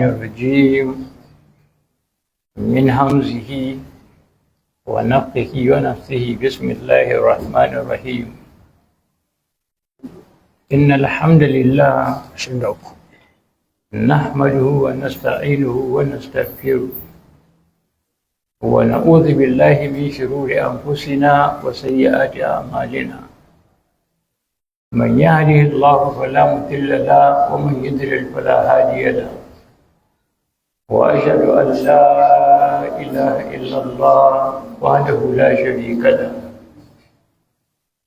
الرجيم من همزه ونفخه ونفثه بسم الله الرحمن الرحيم إن الحمد لله نحمده ونستعينه ونستغفره ونعوذ بالله من شرور أنفسنا وسيئات أعمالنا من يهده الله فلا مضل له ومن يضلل فلا هادي له وأشهد أن لا إله إلا الله وحده لا شريك له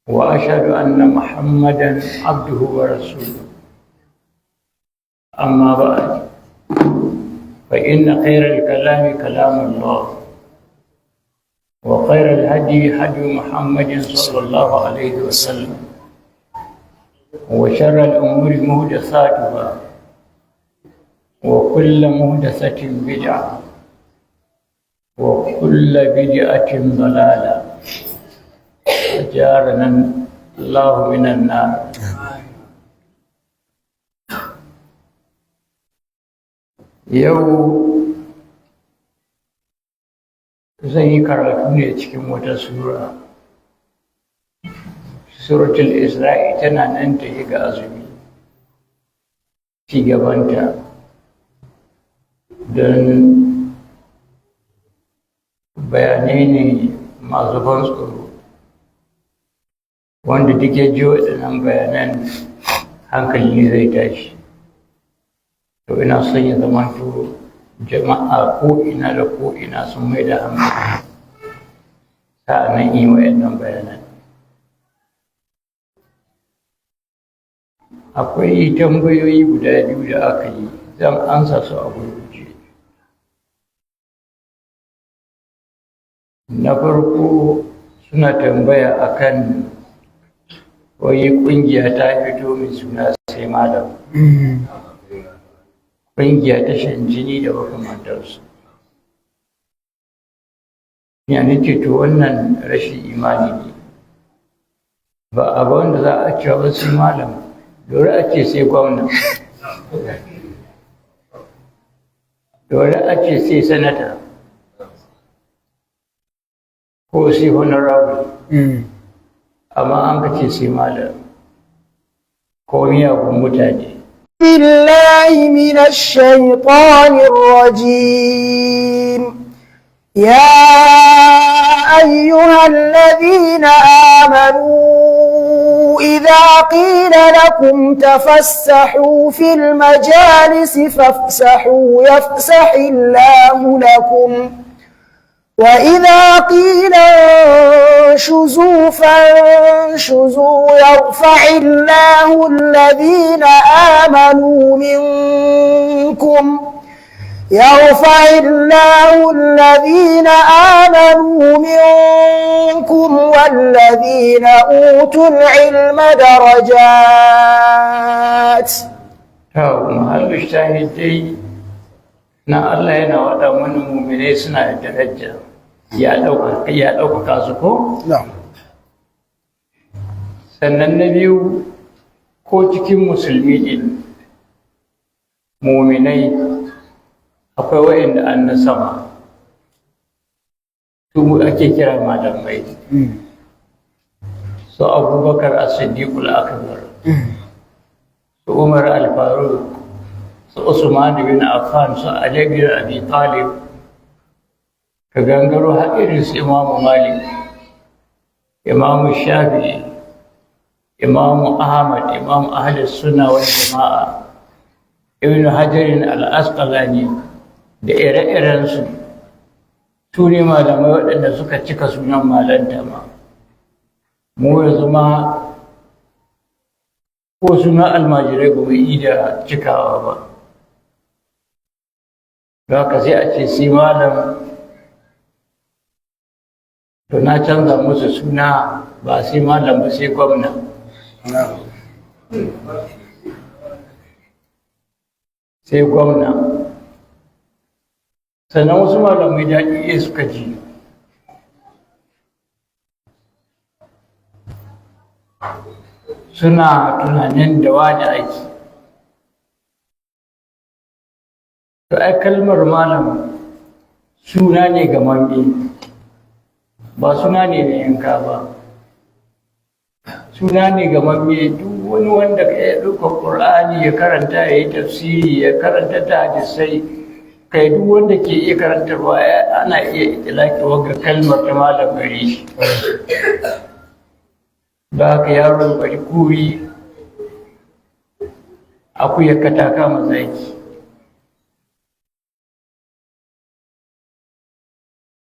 وأشهد أن محمدًا عبده ورسوله أما بعد فإن خير الكلام كلام الله وخير الهدي هدي محمد صلى الله عليه وسلم وشر الأمور محدثاتها وكل محدثة بدعة وكل بدعة ضلالة أجارنا الله من النار. Yau zan yi karatu ne cikin wata sura. Suratul Isra'i tana nan ta yi ga azumi. Ci gabanta don bayanai ne masu ban tsoro. Wanda duk ya ji waɗannan bayanan hankali ne zai tashi. To ina son ya zamanto jama'a ko'ina da ko'ina sun mai da hankali sa'annan yi waɗannan bayanan. Akwai tambayoyi guda biyu da aka yi, zan ansa su a gurguje. Na farko suna tambaya akan wai ƙungiya ta fito mai suna sai malam. Ƙungiya ta shan jini da makamantarsu. Yani ce to wannan rashin imani ne. Ba a ba wanda za a cewa wasu malam, dole a ce sai gwamna. Dole a ce sai sanata. Ko sai honorable. Amma an ka ce sai malam. Ko miyagun mutane. بالله من الشيطان الرجيم يا أيها الذين آمنوا إذا قيل لكم تفسحوا في المجالس فافسحوا يفسح الله لكم وإذا قيل انشزوا فانشزوا يرفع الله الذين آمنوا منكم والذين أوتوا العلم درجات. محل الشاهدين na Allah yana waɗa wani mu'minai suna da daraja ya ɗaukaka su ko? Sannan na biyu ko cikin musulmi ɗin mu'minai akwai waɗanda an na sama su ake kira malamai su Abubakar as-Siddiqul Akbar su Umar al-Faruq su Usman bin Affan su Ali bin Abi Talib ka gangaro har irin su Imam Malik, Imam Shafi'i, Imam Ahmad, Imam Ahlus Sunna wal Jama'a, Ibn Hajar al-Asqalani da ire-iren su ne malamai waɗanda suka cika sunan malanta ma. Mu yanzu ma ko suna almajirai ba mu yi da cikawa ba. Don haka sai a ce sai malam, to na canza musu suna ba sai malam ba sai gwamna. Sai gwamna. Sannan wasu malamai daɗi iya suka ji. Suna tunanin da wani aiki. to ai kalmar malam suna ne ga mamme, ba suna ne na yanka ba. Suna ne ga mamme. Duk wani wanda ya ɗauka ƙur'ani ya karanta, ya yi tafsiri, ya karanta ta hadisai, kai duk wanda ke iya karantarwa ana iya itilaki wagga kalmar ta malam gare shi. Da haka yaron bari kuri akuya kataka mazaki.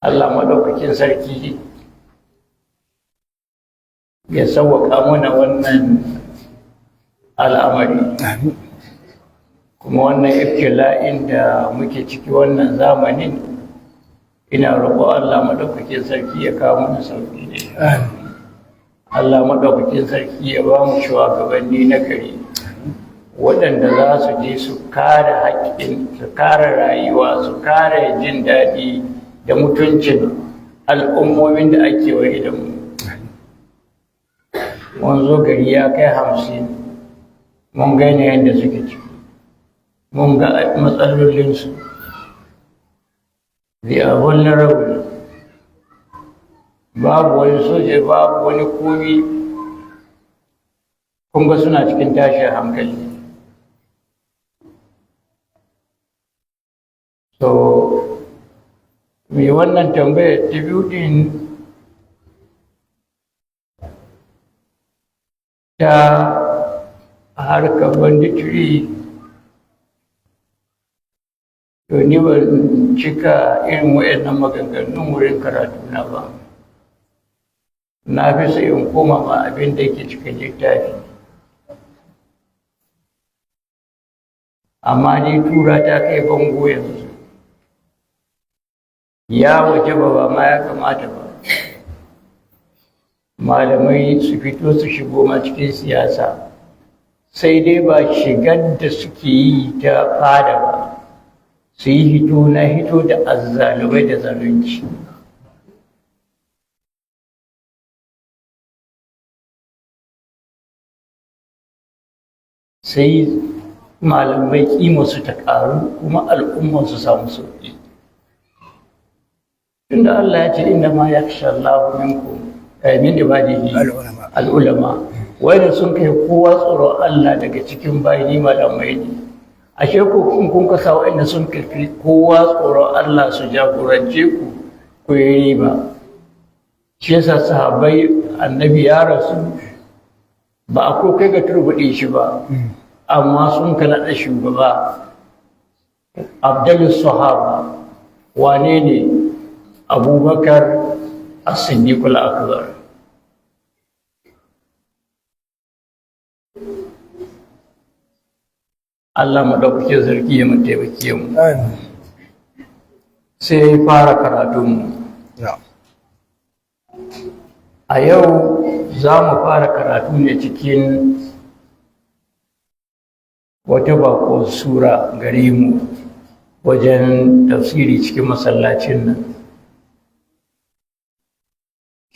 Allah maɗaukakin sarki ya sauwaƙa mana wannan al'amari. Kuma wannan ibtila'in da muke ciki wannan zamanin, ina roƙo Allah maɗaukakin sarki ya kawo mana sauƙi ne. Allah maɗaukakin sarki ya ba mu shugabanni na gari waɗanda za su je su kare haƙƙin, su kare rayuwa, su kare jin daɗi da mutuncin al'ummomin da ake waye da mu. Mun zo gari ya kai 50, mun ga yanayin da suke ciki, mun ga matsalolinsu. They are vulnerable. Babu wani soja, babu wani komi, kun ga suna cikin tashin hankali. So, mai wannan tambayar ta biyu din ta harkar banditiri, to ni ban cika irin waɗannan maganganun wurin karatu na ba. Na fi sai in koma ma abin da yake cikin littafi. Amma ni tura ta kai bango yanzu. Ya waje ba ma ya kamata ba malamai su fito su shigo ma cikin siyasa, sai dai ba shigar da suke yi ta fada ba, su yi hito na hito da azzalumai da zalunci. Sai malamai kima su ta ƙaru kuma al'umman su samu sauƙi. Tunda Allah ya ce inna ma yakhsha Allahu minkum min ibadihi al'ulama, wanda sun kai kowa tsoro Allah daga cikin bayi malamai ne. Ashe ko kun kasa wanda sun kai kowa tsoro Allah su jagorance ku yi riba. Shi yasa sahabbai annabi ya rasu ba a ko kai ga turbuɗe shi ba, amma sun ka naɗa shugaba. Abdulus Sahaba wane ne? Abubakar as-Siddiq al-Akbar. Allah maɗaukake sarki ya taimake mu. Sai fara karatunmu. A yau za mu fara karatu ne cikin wata bako sura gare mu wajen tafsiri cikin masallacin nan.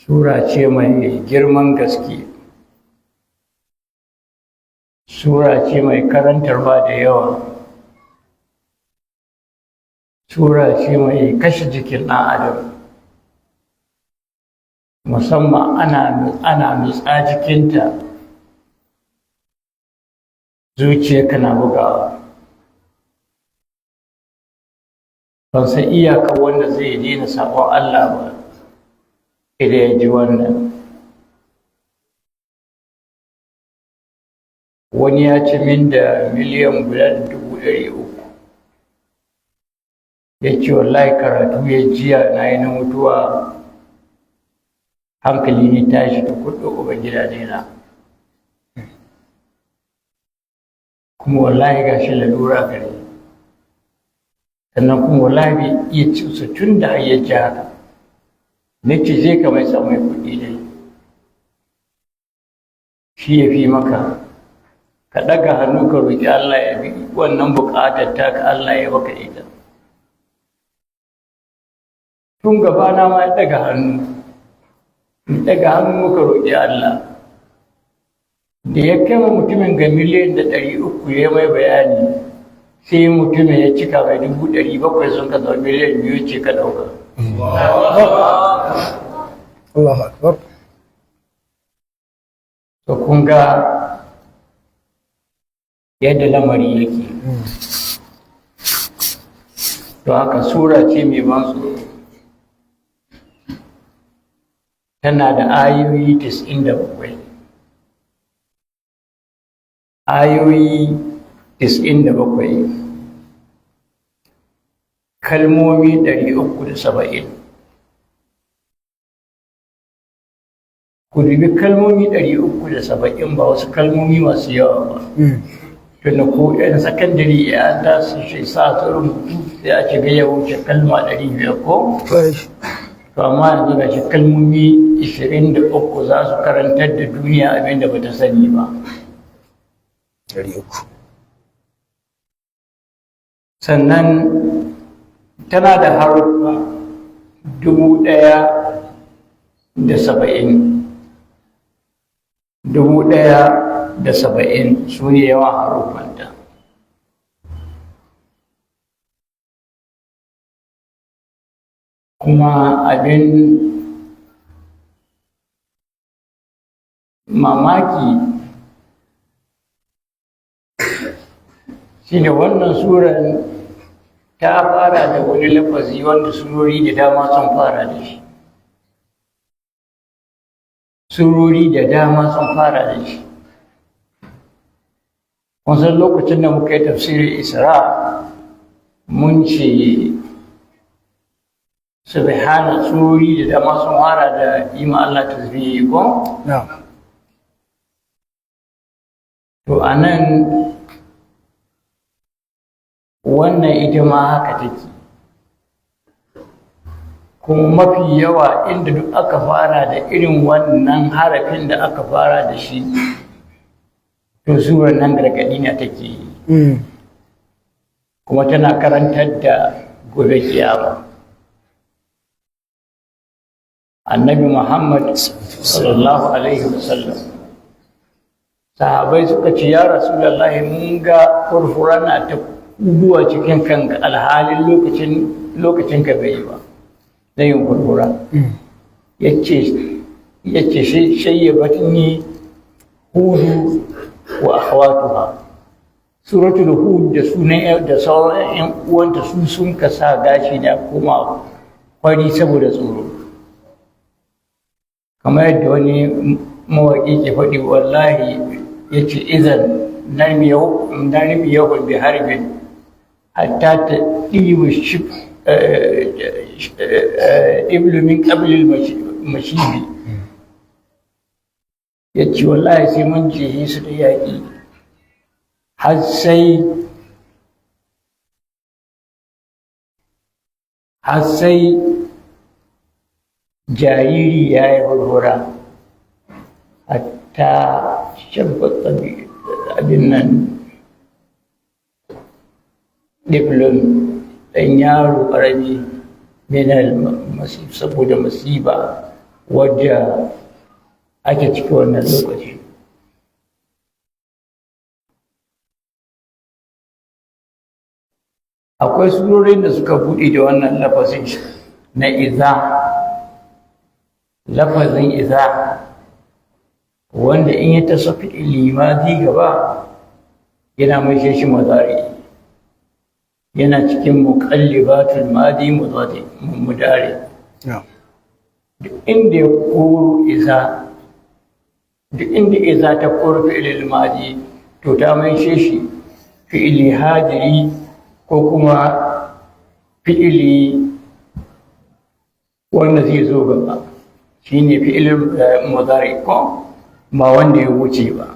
Sura ce mai girman gaske, sura ce mai karantarwa da yawa, sura ce mai kashe jikin ɗan adam, musamman ana nutsa jikinta, zuciyarka na bugawa. Ban san iyaka wanda zai daina sabon Allah ba idan ya ji wannan. Wani ya ci min da miliyan guda da 300,000. Ya ce wallahi karatu ya jiya na yi na mutuwa, hankali ne tashi da kuɗin ubangida ne na. Kuma wallahi ga shi lalura gare, sannan kuma wallahi bai iya cinsu tun da ya ji haka. Nake je ka mai tsamai kuɗi dai, shi ya fi maka. Ka ɗaga hannu ka roƙi Allah ya bi wannan buƙatar taka, Allah ya baka ita. Tun gabana ma ya ɗaga hannu, muka roƙi Allah. Da ya kai wa mutumin ga miliyan da 300 ya mai bayani, sai mutumin ya cika mai 700 sun ka zama miliyan 2 ce ka ɗauka. Allahu Akbar. To kun ga yadda lamari yake. To haka sura ce mai ban tsoro. Tana da ayoyi 97. Ayoyi 97. Kalmomi 370. Ku dubi kalmomi 370 ba wasu kalmomi masu yawa ba. Tunda ko 'yan sakandare ya ta su shi sa su rubutu sai a ce ga ya wuce kalma 500 ko? To amma yanzu ga shi kalmomi 23 za su karantar da duniya abinda ba ta sani ba. 300. Sannan tana da haruffa 1,070. 1,070 su ne yawan haruffanta. Kuma abin mamaki shi ne wannan suran ta fara da wani lafazi wanda surori da dama sun fara da shi. Surori da dama sun fara da shi. Wanzan lokacin da muka yi tafsirin Isra mun ce subhana surori da dama sun fara da ima Allah tasbihi ko? To anan wannan ita ma haka take. Kuma mafi yawa inda duk aka fara da irin wannan harafin da aka fara da shi, to surar nan gargaɗi na take yi. Kuma tana karantar da gobe kiyama. Annabi Muhammad sallallahu alaihi wasallam, sahabai suka ce, ya Rasulullahi, mun ga furfura na ta kuduwa cikin kanka alhalin lokacin ka bai yi ba. Na yin kurkura ya ce shayyabatni hudu wa akhawatuha. Suratul hud da sunan da sauran yan uwanta su sun kasa gashi da kuma kwari saboda tsoro, kamar yadda wani mawaƙi ke faɗi, wallahi ya ce izan narmi yawon bi harbin hatta ta ɗiwa shi iblu min qablil mashibi. Ya ce wallahi sai mun jihe su da yaƙi har sai jariri ya yi hurhura, hatta shabbata abin nan ɗiflin ɗan yaro ƙarami minal masif, saboda masiba wadda ake ciki wannan lokaci. Akwai surorin da suka buɗe da wannan lafazin na iza, lafazin iza wanda in ya tasafi limazi gaba yana mai shi mazari, yana cikin muqallibatul madi mudari. Duk inda ya koro iza, duk inda iza ta koro fi'ilil madi to ta mai shi fi'ili hadiri ko kuma fi'ili wanda zai zo gaba, shine fi'ilin mudari ko ba wanda ya wuce ba.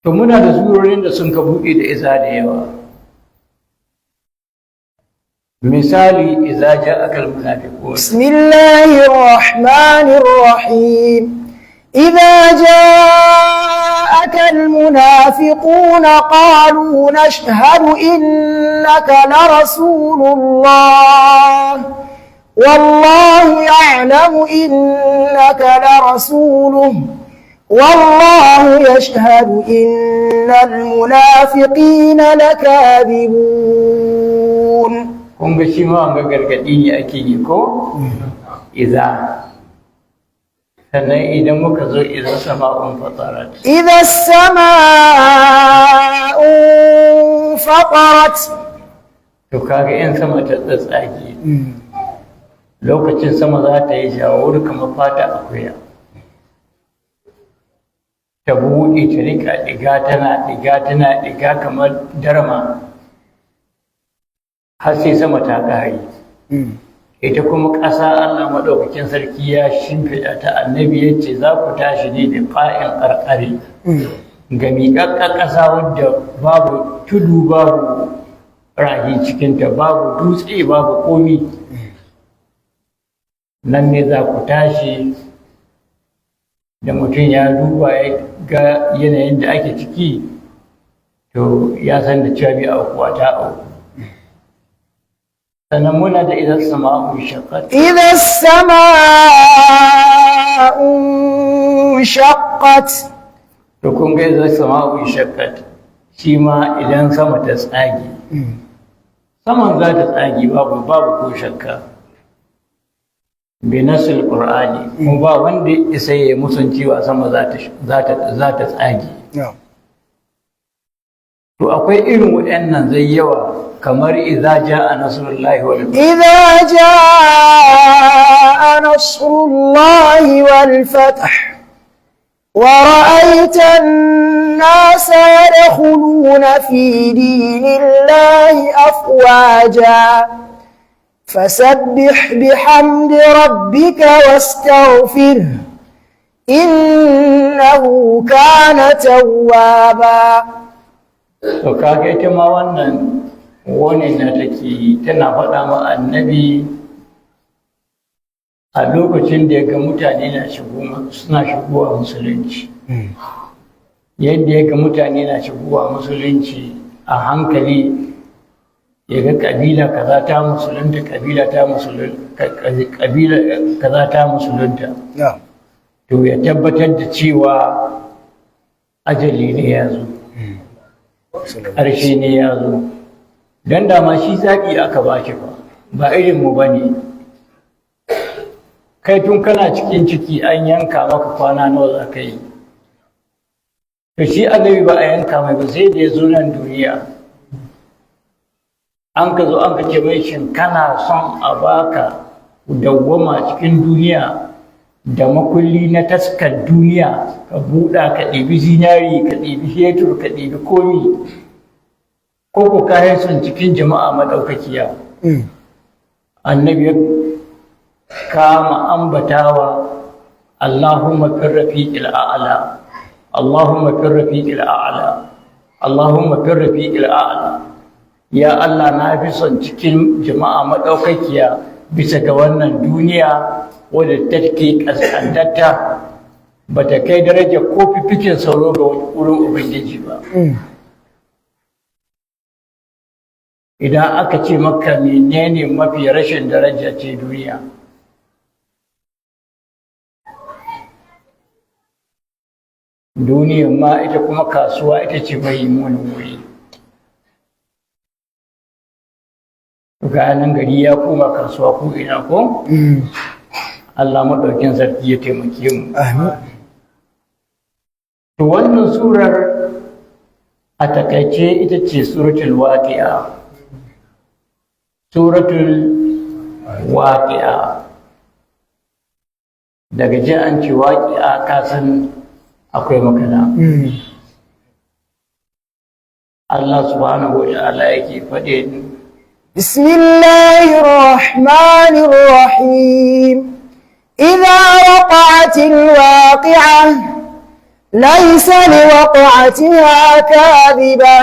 To muna da surorin da sun ka buɗe da iza da yawa. Misali, iza ja'aka al-munafiqun. Bismillahir Rahmanir Rahim. Idza ja'aka al-munafiqun qalu nashhadu innaka la rasulullah والله يعلم إنك لرسوله والله يشهد إن المنافقين لكاذبون. kun ga shi ma wanga gargaɗi ne ake yi ko iza sannan idan muka zo idan sama'un fatarat إذا السماء انفطرت. to kaga in sama ta tsatsage lokacin sama za ta yi shawar kamar fata akuya ta buɗe ta rika tana ɗiga kamar darma har sai sama ta ƙare ita kuma ƙasa Allah maɗaukakin sarki ya shimfiɗa ta annabi ya ce za ku tashi ne da fa'in ƙarƙare ga miƙaƙƙen ƙasa wadda babu tudu babu rahi cikinta babu dutse babu komi nan ne za ku tashi da mutum ya duba ya ga yanayin da ake ciki to ya san da cewa bai aukuwa ta auku sannan muna da idan sama'u shaqqat إذا السماء انشقت. to kun ga idan sama'u shaqqat shi ma idan sama ta tsage saman za ta tsage babu ko shakka bi nasil qur'ani kuma ba wanda isa ya musun cewa sama za ta tsage to akwai irin waɗannan zai yawa kamar idza jaa nasrullahi wal fath إذا جاء نصر الله والفتح ورأيت الناس يدخلون في دين الله أفواجا فسبح بحمد ربك واستغفره إنه كان توابا. to kaga ita ma wannan wani na take tana faɗa ma annabi a lokacin da ya ga mutane suna shigowa musulunci yadda ya ga mutane na shigowa musulunci a hankali ya ga kabila kaza ta musulunta kabila kaza ta musulunta to ya tabbatar da cewa ajali ne ya zo ƙarshe ne ya zo don dama shi zaɓi aka ba shi ba irinmu ba ne kai tun kana cikin ciki an yanka maka kwana nawa za ka yi to shi annabi ba a yanka mai ba sai da ya zo nan duniya an ka zo an ka ce mai shin kana son a baka dawwama cikin duniya da makulli na taskar duniya ka buɗa ka ɗebi zinari ka ɗebi fetur ka ɗebi komi ko ko kayan son cikin jama'a maɗaukakiya annabi ya kama ambatawa Allahumma fir rafiqil a'la Allahumma fir rafiqil a'la Allahumma fir rafiqil a'la ya Allah na fi son cikin jama'a maɗaukakiya bisa ga wannan duniya wadda take ƙasƙantatta ba ta kai darajar ko fifikin sauro ga wurin Ubangiji ba. Idan aka ce maka menene mafi rashin daraja ce duniya. Duniyar ma ita kuma kasuwa ita ce mai wani wuri. Ga nan gari ya koma kasuwa ko ina ko? Allah maɗaukin sarki ya taimake mu. To wannan surar a takaice ita ce suratul waqi'a. Suratul waqi'a. Daga ji an ce waqi'a ka san akwai magana. Allah subhanahu wa ta'ala yake faɗe بسم الله الرحمن الرحيم إذا وقعت الواقعة ليس لوقعتها كاذبة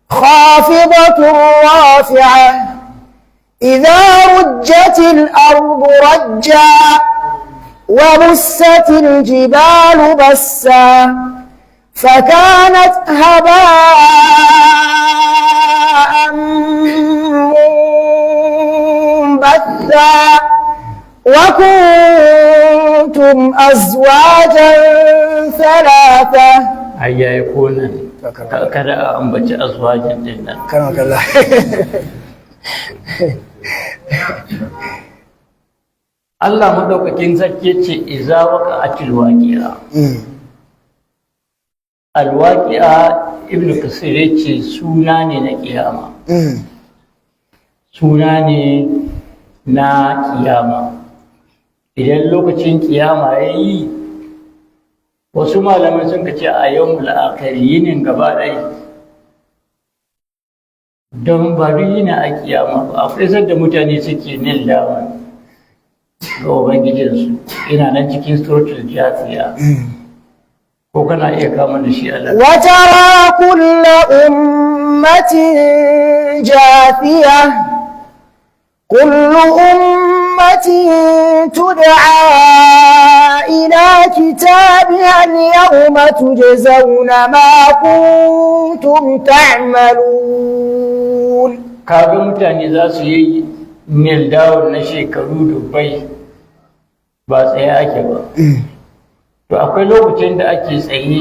خافضة رافعة إذا رجت الأرض رجا وبست الجبال بسا فكانت هباء منبثا وكنتم أزواجا ثلاثة. ai yayi konan kada a ambaci azwajin din nan. كرمك الله. Allah madaukakin sarki ce iza waqa'atil waqi'a. Alwaqi'a Ibn Kasir yace suna ne na kiyama. Suna ne na kiyama. Idan lokacin kiyama yayi, wasu malamai sun ce a yawmul akhir yinin gaba ɗaya. Don ba duk yini a kiyama ba, akwai sadda mutane suke nil dawa ga Ubangijinsu, ina nan cikin suratul Jathiya. Ko kana iya kama da shi Allah. وترى كل أمة جاثية كل أمة تدعى إلى كتابها اليوم تجزون ما كنتم تعملون. Kaga mutane za su yi nil dawa na shekaru dubbai ba tsaye ake ba. To akwai lokacin da ake tsaye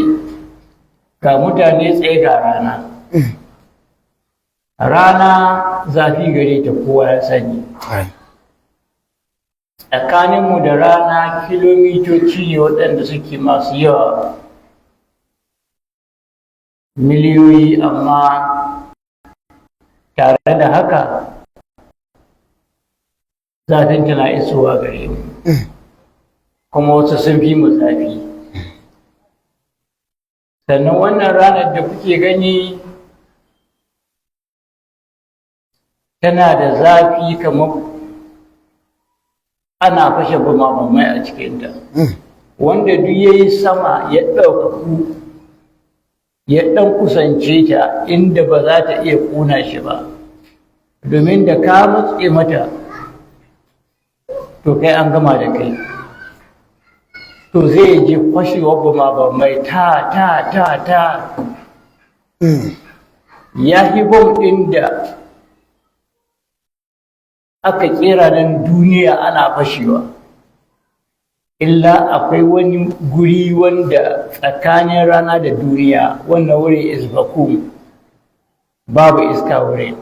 ga mutane tsaye ga rana. Rana zafi gare ta kowa ya sani. Tsakaninmu da rana kilomitoci ne waɗanda suke masu yawa. Miliyoyi, amma tare da haka zafin tana isowa gare mu. Kuma wasu sun fi mu zafi. Sannan wannan ranar da kuke gani tana da zafi kamar ana fashe bumabumai a cikinta. Wanda duk ya yi sama ya ɗaukaku ya ɗan kusance ta inda ba za ta iya ƙuna shi ba. Domin da ka matse mata to kai an gama da kai. To zai je fashewa bumabumai ta. Ya fi bom ɗin da aka kera nan duniya ana fashewa. Illa akwai wani guri wanda tsakanin rana da duniya, wannan wuri is vacuum, babu iska wuri.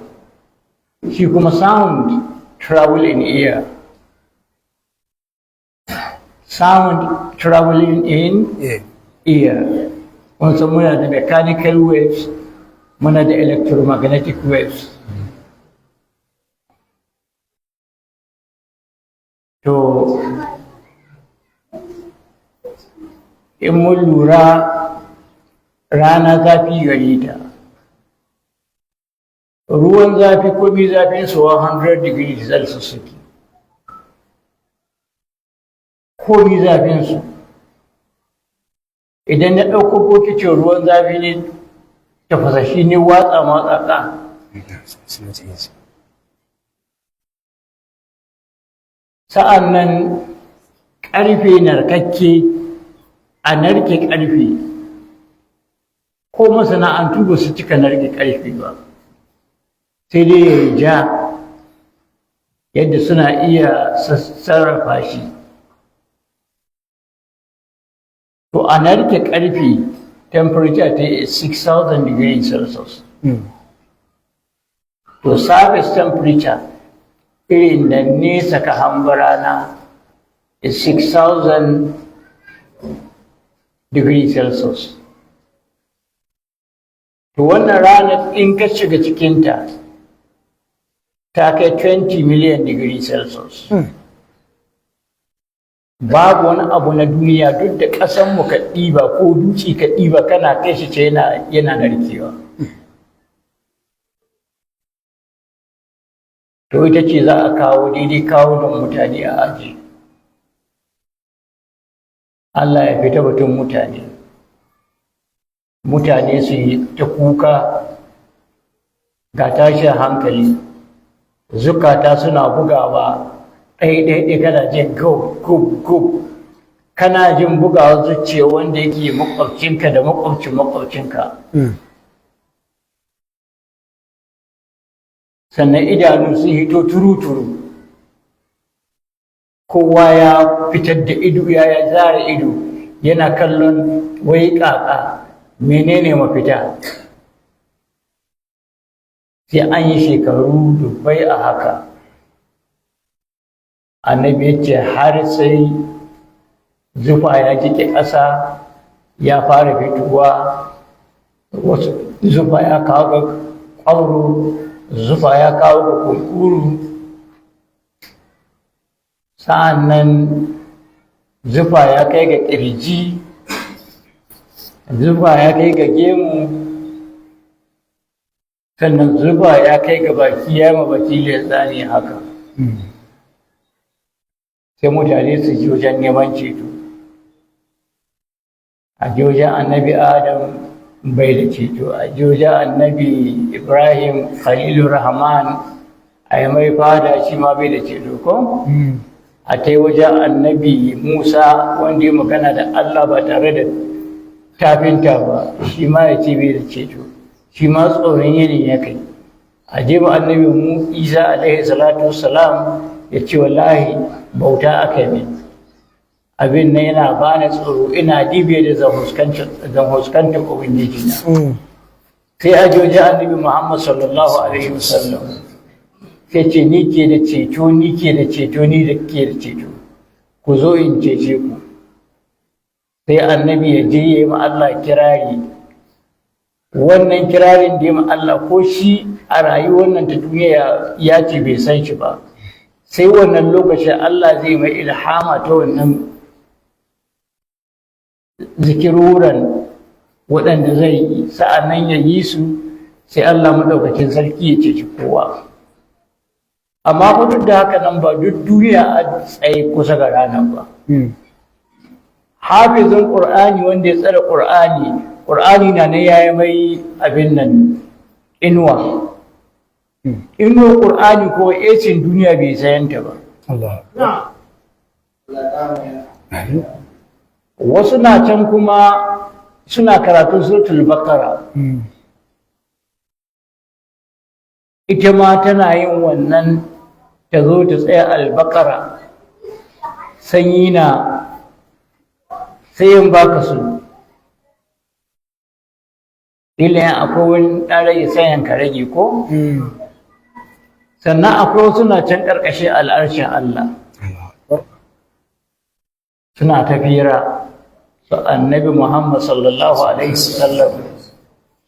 Shi kuma sound travel in air. Sound traveling in air. Wanzu muna da mechanical waves, muna da electromagnetic waves. To, in mun lura rana zafi gare ta. Ruwan zafi ko bi zafin su 100 degrees Celsius suke. Ko bi zafin su. Idan na ɗauko bokicin ruwan zafi ne tafasashi ne watsa matsaka. Sa'an nan ƙarfe narkakke a narke ƙarfe, ko masana'antu ba su cika narke ƙarfe ba, sai dai ya ja yadda suna iya sarrafa shi. To a narke ƙarfe temperature ta is 6,000 degrees Celsius. To surface temperature irin da nesa ka hanga rana is 6,000 degrees Celsius. To wannan ranar in ka shiga cikinta ta kai 20 million degrees Celsius. Babu wani abu na duniya duk da ƙasanmu ka ɗiba ko duci ka ɗiba kana kai shi ce yana narkewa. To ita ce za a kawo daidai kawo don mutane a aji. Allah ya fita batun mutane. Mutane su yi ta kuka ga tashin hankali, zukata suna bugawa ɗaiɗaiɗai kana jin gub. Kana jin bugawa zuciya wanda yake makwabcinka da makwabcinka. Sannan idanu sun hito turu-turu, kowa ya fitar da ido ya zara ido yana kallon wai ƙaƙa menene mafita. Sai an yi shekaru dubbai a haka, annabi ya ce har sai zufa ya jike ƙasa ya fara fitowa, wasu zufa ya kawo ga ƙwauro, zufa ya kawo ga kunkuru, sa'an nan zufa ya kai ga ƙirji, zufa ya kai ga gemu, sannan zufa ya kai ga baki ya ma baki letsani haka. Sai mutane su ji wajen neman ceto. A ji wajen annabi Adam bai da ceto, a ji wajen annabi Ibrahim Khalilur Rahman a yi mai fada shi ma bai da ceto ko? A ta wajen annabi Musa wanda ya magana da Allah ba tare da tafinta ba, shi ma ya ce bai da ceto, shi ma tsoron yini ya kai. A je ba annabi mu Isa alaihi salatu wassalam ya ce wallahi bauta aka yi abin nan yana bani tsoro, ina dibe da zan huskantar ubangiji na. Sai a joji annabi Muhammad sallallahu alaihi wasallam sai ce ni ke da ceto, ni ke da ceto, ni da ke da ceto, ku zo in cece ku. Sai annabi ya je ya yi ma Allah kirari, wannan kirarin da ya ma Allah ko shi a rayuwar nan ta duniya ya ce bai san shi ba, sai wannan lokacin Allah zai mai ilhama ta wannan zikiruran waɗanda zai yi, sa'annan ya yi su, sai Allah maɗaukacin sarki ya ceci kowa. Amma fa duk da haka nan ba duk duniya a tsaye kusa ga ranar ba. Hafizin Ƙur'ani wanda ya tsare Ƙur'ani na ya yi mai abin nan inuwa. Inuwa Ƙur'ani ko ecin duniya bai sayanta ba. Wasu na can kuma suna karatun suratul Baqara. Ita ma tana yin wannan, ta zo ta tsaya al-Baqara, sanyi na sai yin baka su. Ilayen akwai wani ɗan rage sayan ka rage ko? Sannan akwai wasu na can ƙarƙashin al'arshin Allah. Suna tafira su annabi Muhammad sallallahu alaihi wasallam,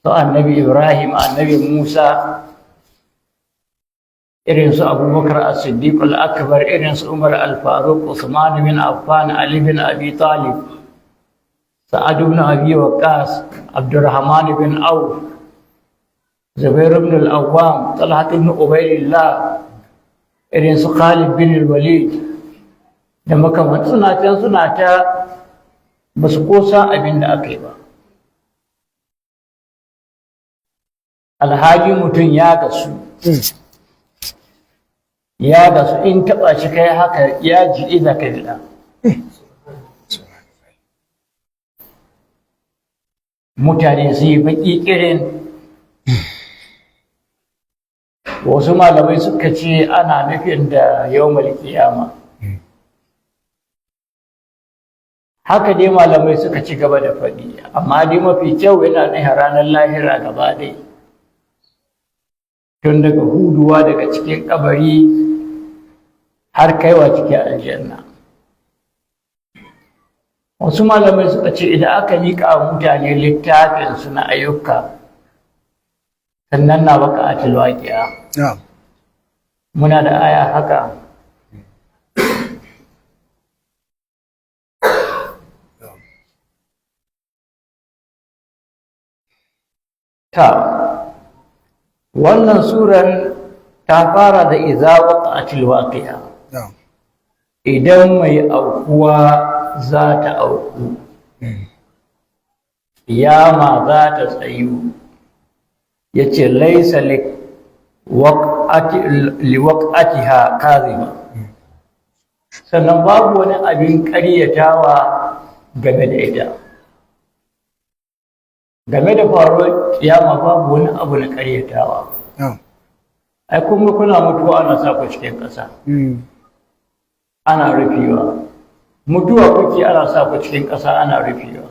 su annabi Ibrahim, annabi Musa, irin su Abubakar as-Siddiq al-Akbar, irin su Umar al-Faruq, Usman bin Affan, Ali bin Abi Talib, Sa'ad bin Abi Waqqas, Abdurrahman bin Auf, Zubair bin al-Awwam, Talha bin Ubaydillah, irin su Khalid bin al-Walid, da makamantan suna ta ba su kosa abin da aka yi ba. Alhaji mutum ya gasu, in taɓa shi kai haka ya ji iza ka gida. Mutane su yi baƙi ƙirin. Wasu malamai suka ce ana nufin da yawmal qiyama. Haka dai malamai suka ci gaba da faɗi, amma dai mafi kyau yana nuna ranar lahira gaba ɗaya. Tun daga huduwa daga cikin kabari har kaiwa cikin aljanna. Wasu malamai suka ce idan aka miƙa wa mutane littafinsu na ayyuka, sannan na baka atil waƙiya. Muna da aya haka. Ta wannan suran ta fara da idza waqa'atil waqi'a. Idan mai aukuwa za ta auku, kiyama za ta tsayu, yace laysa liwaqatiha kadhiba. Sannan babu wani abin ƙaryatawa game da ita. Game da faruwar kiyama babu wani abu na ƙaryatawa. Ai kuma kuna mutuwa ana sa ku cikin ƙasa. Ana rufewa. mutuwa kuke ana sa ku cikin ƙasa ana rufewa.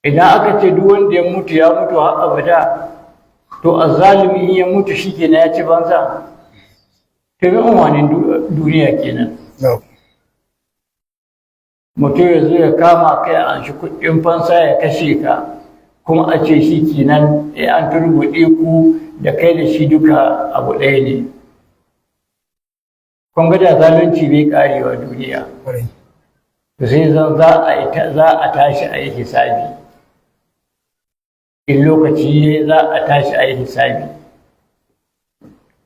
Idan aka ce duk wanda ya mutu har abada, to azzalimi ya mutu shi kenan ya ci banza. To me amfanin duniya kenan. Mutum ya zo ya kama kai an shi kuɗin fansa ya kashe ka, kuma a ce shi kenan an turbuɗe ku da kai da shi duka abu ɗaya ne. Kun ga da zalunci bai ƙarewa duniya. To sai za a tashi a yi hisabi. In lokaci za a tashi a yi hisabi.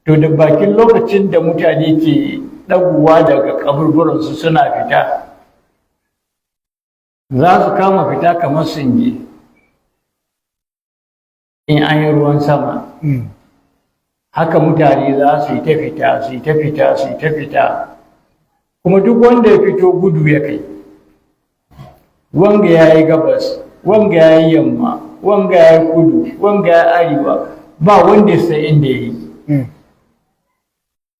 To da bakin lokacin da mutane ke ɗaguwa daga kaburburansu suna fita, za su kama fita kamar singe in an yi ruwan sama. Haka mutane za su yi ta fita, su yi ta fita, su yi ta fita, kuma duk wanda ya fito gudu ya kai. Wanga ya yi gabas, wanga ya yi yamma, wanga ya yi kudu, wanga ya yi arewa, ba wanda ya san inda ya yi.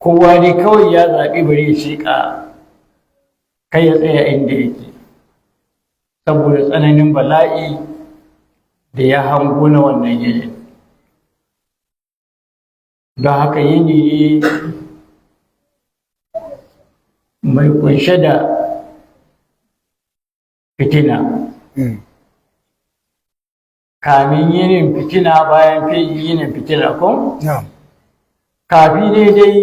Kowa ne kawai ya zaɓi bari ya shiƙa kai ya tsaya inda yake, saboda tsananin bala'i da ya hango na wannan yanayin. Don haka yini ne mai kunshe da fitina. Kamin yinin fitina bayan yinin fitina kun? Kafi ne dai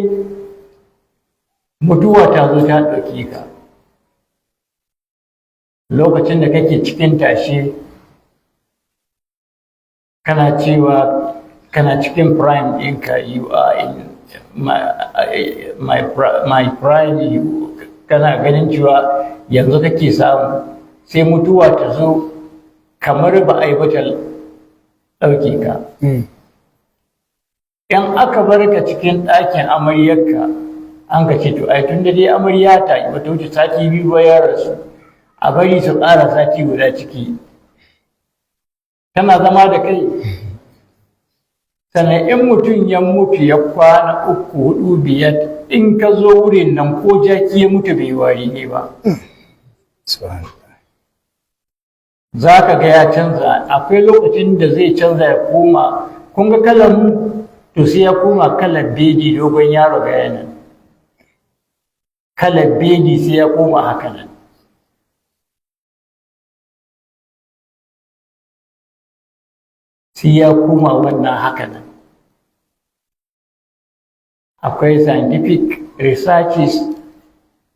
mutuwa ta zo ta ɗauki ka. Lokacin da kake cikin tashe, kana cewa kana cikin prime ɗinka, you are in my prime, kana ganin cewa yanzu kake samu, sai mutuwa ta zo kamar ba a yi bata ɗauke ka. In aka bar ka cikin ɗakin amaryarka, an ka ce to ai tun da dai amarya ta yi bata wuce sati 2 ba ya rasu, a bari su ƙara sati guda ciki. Tana zama da kai. Sannan in mutum ya mutu ya kwana 3, 4, 5, in ka zo wurin nan ko jaki ya mutu bai wari ne ba. Za ka ga ya canza, akwai lokacin da zai canza ya koma, kun ga kalar mu, to sai ya koma kalar beji dogon yaro ga yanan. Kalar beji sai ya koma haka nan. Sai ya koma wannan haka nan. Akwai scientific researches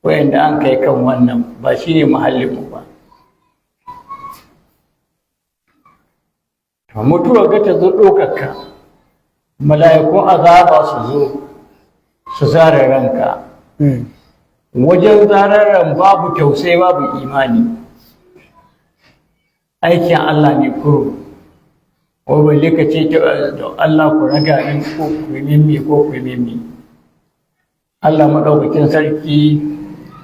wayanda an kai kan wannan, ba shi ne muhallinmu ba. Mutuwa ga ta zo ɗaukarka, mala'ikun azaba su zo su zare ranka. Wajen zarar ran babu tausayi, babu imani. Aikin Allah ne kuro. Ko balle ka ce Allah ku raga in ko ku mimmi ko ku mimmi. Allah madaukakin sarki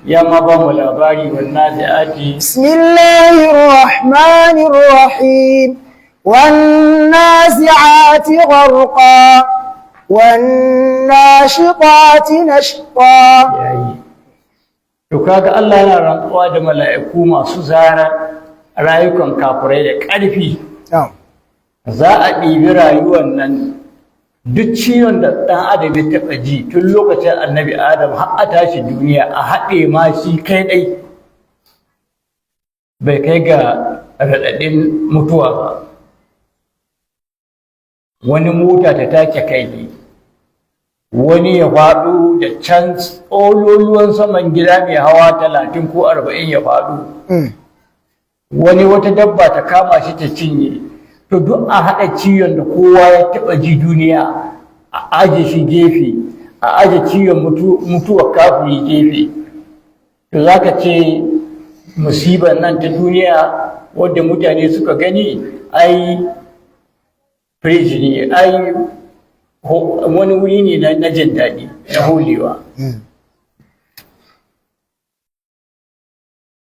ya ma ba mu labari wannan zai'ati. Bismillahir Rahmanir Rahim. والنازعات غرقا والناشطات نشطا. To kaga Allah yana rantsuwa da mala'iku masu zara rayukan kafirai da ƙarfi. Za a ɗibi rayuwar nan, duk ciwon da ɗan adam ya taɓa ji tun lokacin annabi Adam har a tashi duniya, a haɗe ma shi kai ɗai bai kai ga raɗaɗin mutuwa ba. Wani mota ta take kai ne, wani ya faɗo da can tsololuwan saman gida mai hawa 30 ko 40 ya faɗo, wani wata dabba ta kama shi ta cinye. To duk a haɗa ciwon da kowa ya taɓa ji duniya, a aje shi gefe, a aje ciwon mutuwar kafiri gefe. To za ka ce musibar nan ta duniya wadda mutane suka gani, ai firiji ne, ai wani wuri ne na jin daɗi, na holewa.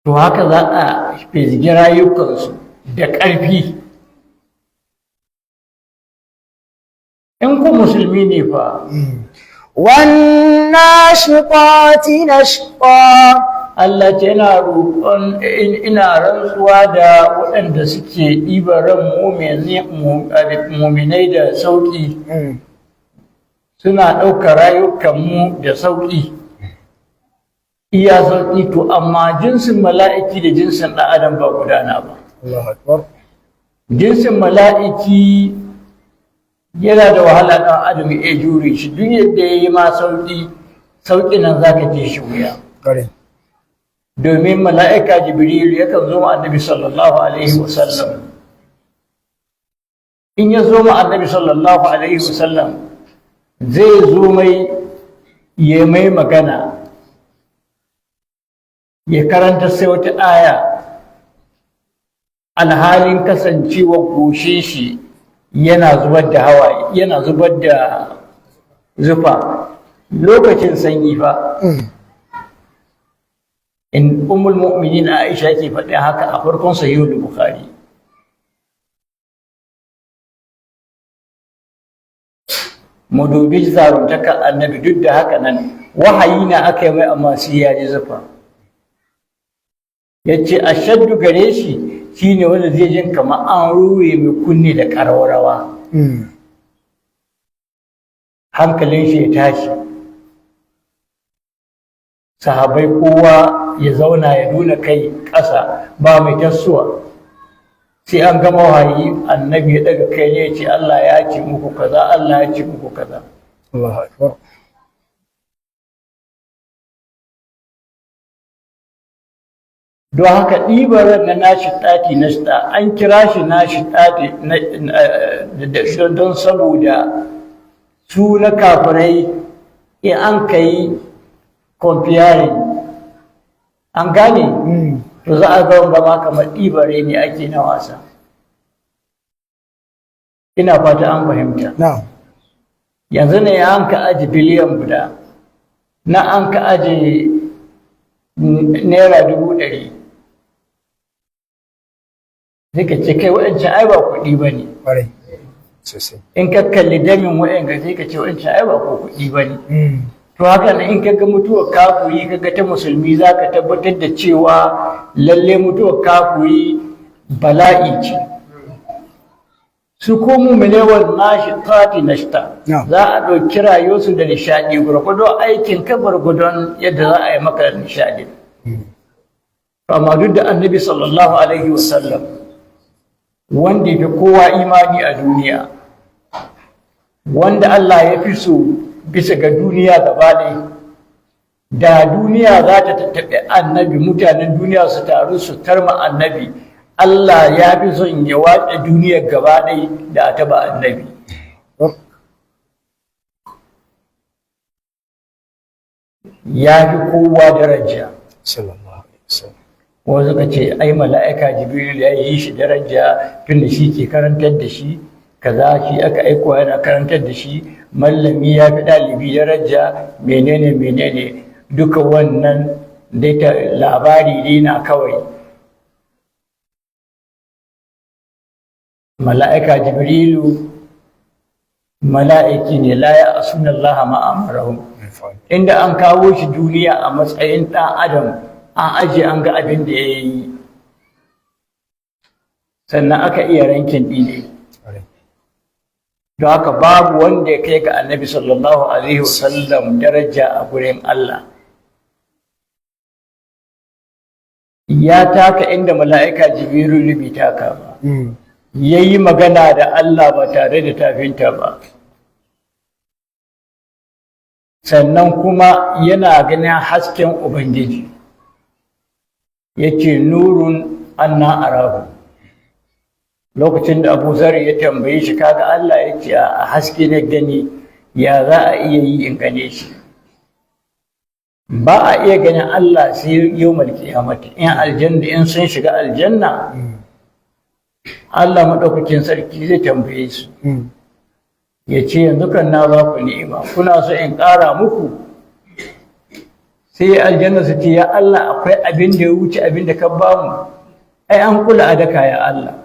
To haka za a fizgi rayukansu da ƙarfi. In ku musulmi ne fa. والناشطات نشطا Allah ce yana roƙon ina rantsuwa da waɗanda suke ɗiban ran muminai da sauƙi suna ɗaukar rayukanmu da sauƙi iya sauƙi to amma jinsin mala'iki da jinsin ɗan adam ba gudana ba. Allahu Akbar. Jinsin mala'iki yana da wahala ɗan adam ya jure shi duk yadda ya yi ma sauƙi nan za ka je shi wuya. Domin mala'ika Jibril yakan zo ma annabi sallallahu alaihi wasallam. In ya zo ma annabi sallallahu alaihi wasallam zai zo mai ya mai magana ya karanta sai wata aya alhalin kasancewa goshe shi yana zubar da hawaye yana zubar da zufa lokacin sanyi fa. In ummul mu'minin Aisha ke faɗi haka a farkon sahihul Bukhari. Mu dubi zaruntaka annabi duk da haka nan wahayi na aka yi mai amma sai ya ji zufa. Yace ashaddu gare shi shine wanda zai jin kamar an ruwe mai kunne da ƙararrawa. Hankalin shi ya tashi. Sahabai kowa ya zauna ya nuna kai ƙasa ba mai tasowa sai an gama wahayi annabi ya daga kai ne ya ce Allah ya ce muku kaza Allah ya ce muku kaza. Allahu Akbar. Don haka ɗibarar na nashi ɗati na shita an kira shi nashi ɗati don saboda su na kafirai in an kai comparing an gane to za a ga wanda ma kamar ɗibare ne ake na wasa. Ina fata an fahimta. Yanzu ne an ka aji biliyan guda na an ka aji naira 100,000 sai ka ce kai waɗancan ai ba kuɗi ba ne. In ka kalli damin waɗanda sai ka ce waɗancan ai ba kuɗi ba ne. To haka nan in kaga mutuwar kafuri kaga ta musulmi za ka tabbatar da cewa lalle mutuwar kafuri bala'i ce. Su ko mu'mine wal nashiqati nashta za a ɗauki rayuwarsu da nishaɗi gwargwadon aikin ka gwargwadon yadda za a yi maka nishaɗi. Amma duk da annabi sallallahu alaihi wasallam wanda ya fi kowa imani a duniya wanda Allah ya fi so bisa ga duniya gaba ɗaya da duniya za ta tattaɓe annabi mutanen duniya su taru su tarma annabi Allah ya fi son ya watsa duniyar gaba ɗaya da a taɓa annabi. Ya fi kowa daraja. Wasu suka ce ai mala'ika Jibril ya yi shi daraja tunda shi ke karantar da shi kaza shi aka aiko yana karantar da shi mallami ya fi ɗalibi daraja menene duka wannan dai labari ne na kawai. Mala'ika Jibrilu mala'iki ne la ya asuna Allah ma amarahum. Inda an kawo shi duniya a matsayin ɗan adam an aje an ga abin da ya yi sannan aka iya rankin ɗine. Don haka babu wanda ya kai ga annabi sallallahu alaihi wasallam daraja a gurin Allah. Ya taka inda mala'ika Jibrilu bai taka ba. Ya yi magana da Allah ba tare da tafinta ba. Sannan kuma yana ganin hasken Ubangiji. Yake nurun anna arahu. Lokacin da Abu Zar ya tambaye shi kaga Allah ya ce a haske na gani ya za a iya yi in gane shi. Ba a iya ganin Allah sai yawmal qiyamati in aljanna in sun shiga aljanna Allah madaukakin sarki zai tambaye su. Ya ce yanzu kan na ba ku ni'ima kuna so in ƙara muku sai aljanna su ce ya Allah akwai abin da ya wuce abin da ka ba mu ai an kula a daka ya Allah.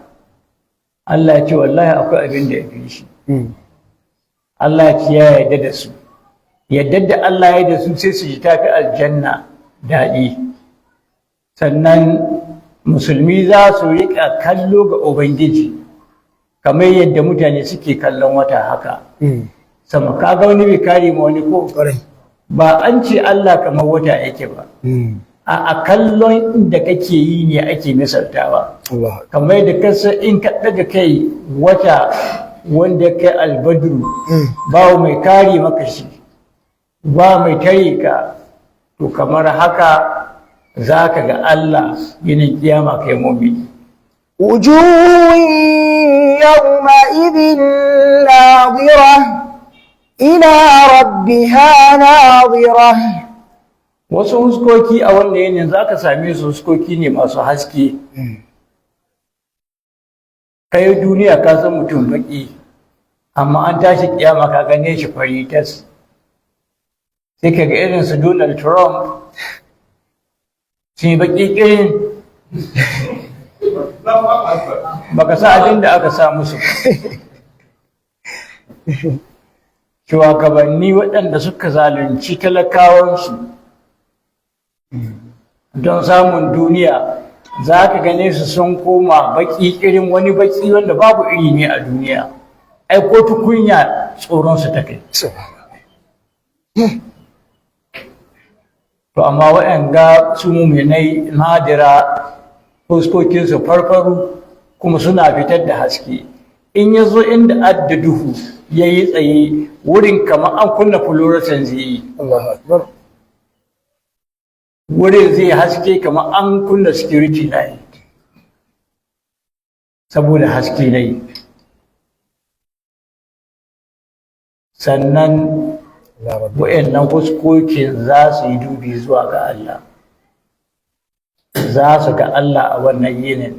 Allah ya ce wallahi akwai abin da ya fi shi. Allah ya ce ya yarda da su. Yadda da Allah ya da su sai su ji tafi aljanna daɗi. sannan musulmi za su riƙa kallo ga ubangiji kamar yadda mutane suke kallon wata haka sama kaga wani bai kare ma wani ko ba an ce Allah kamar wata yake ba a kallon inda kake yi ne ake misaltawa kamar yadda kasa in ka daga kai wata wanda kai albadru ba mai kare maka shi ba mai tare ka to kamar haka za ka ga Allah yinin kiyama kai mu'mini وجوه يومئذ ناظرة إلى ربها ناظرة wasu huskoki a wannan yanayin za ka same su huskoki ne masu haske kai duniya ka san mutum baki amma an tashi kiyama ka gane shi fari tas sai ka ga irin su Donald Trump sun yi baki kirin baka sa abin da aka sa musu shugabanni waɗanda suka zalunci talakawansu don samun duniya za ka gane su sun koma baki irin wani baki wanda babu iri ne a duniya ai ko tukunya tsoronsu ta kai to amma waɗanda su muminai nadira fuskokinsu farfaru kuma suna fitar da haske in ya zo inda adda duhu ya yi tsaye wurin kamar an kunna fluorescent zai yi wurin zai haske kamar an kunna security light saboda haske na yi sannan wa'annan fuskokin za su yi dubi zuwa ga Allah za su ga Allah a wannan yinin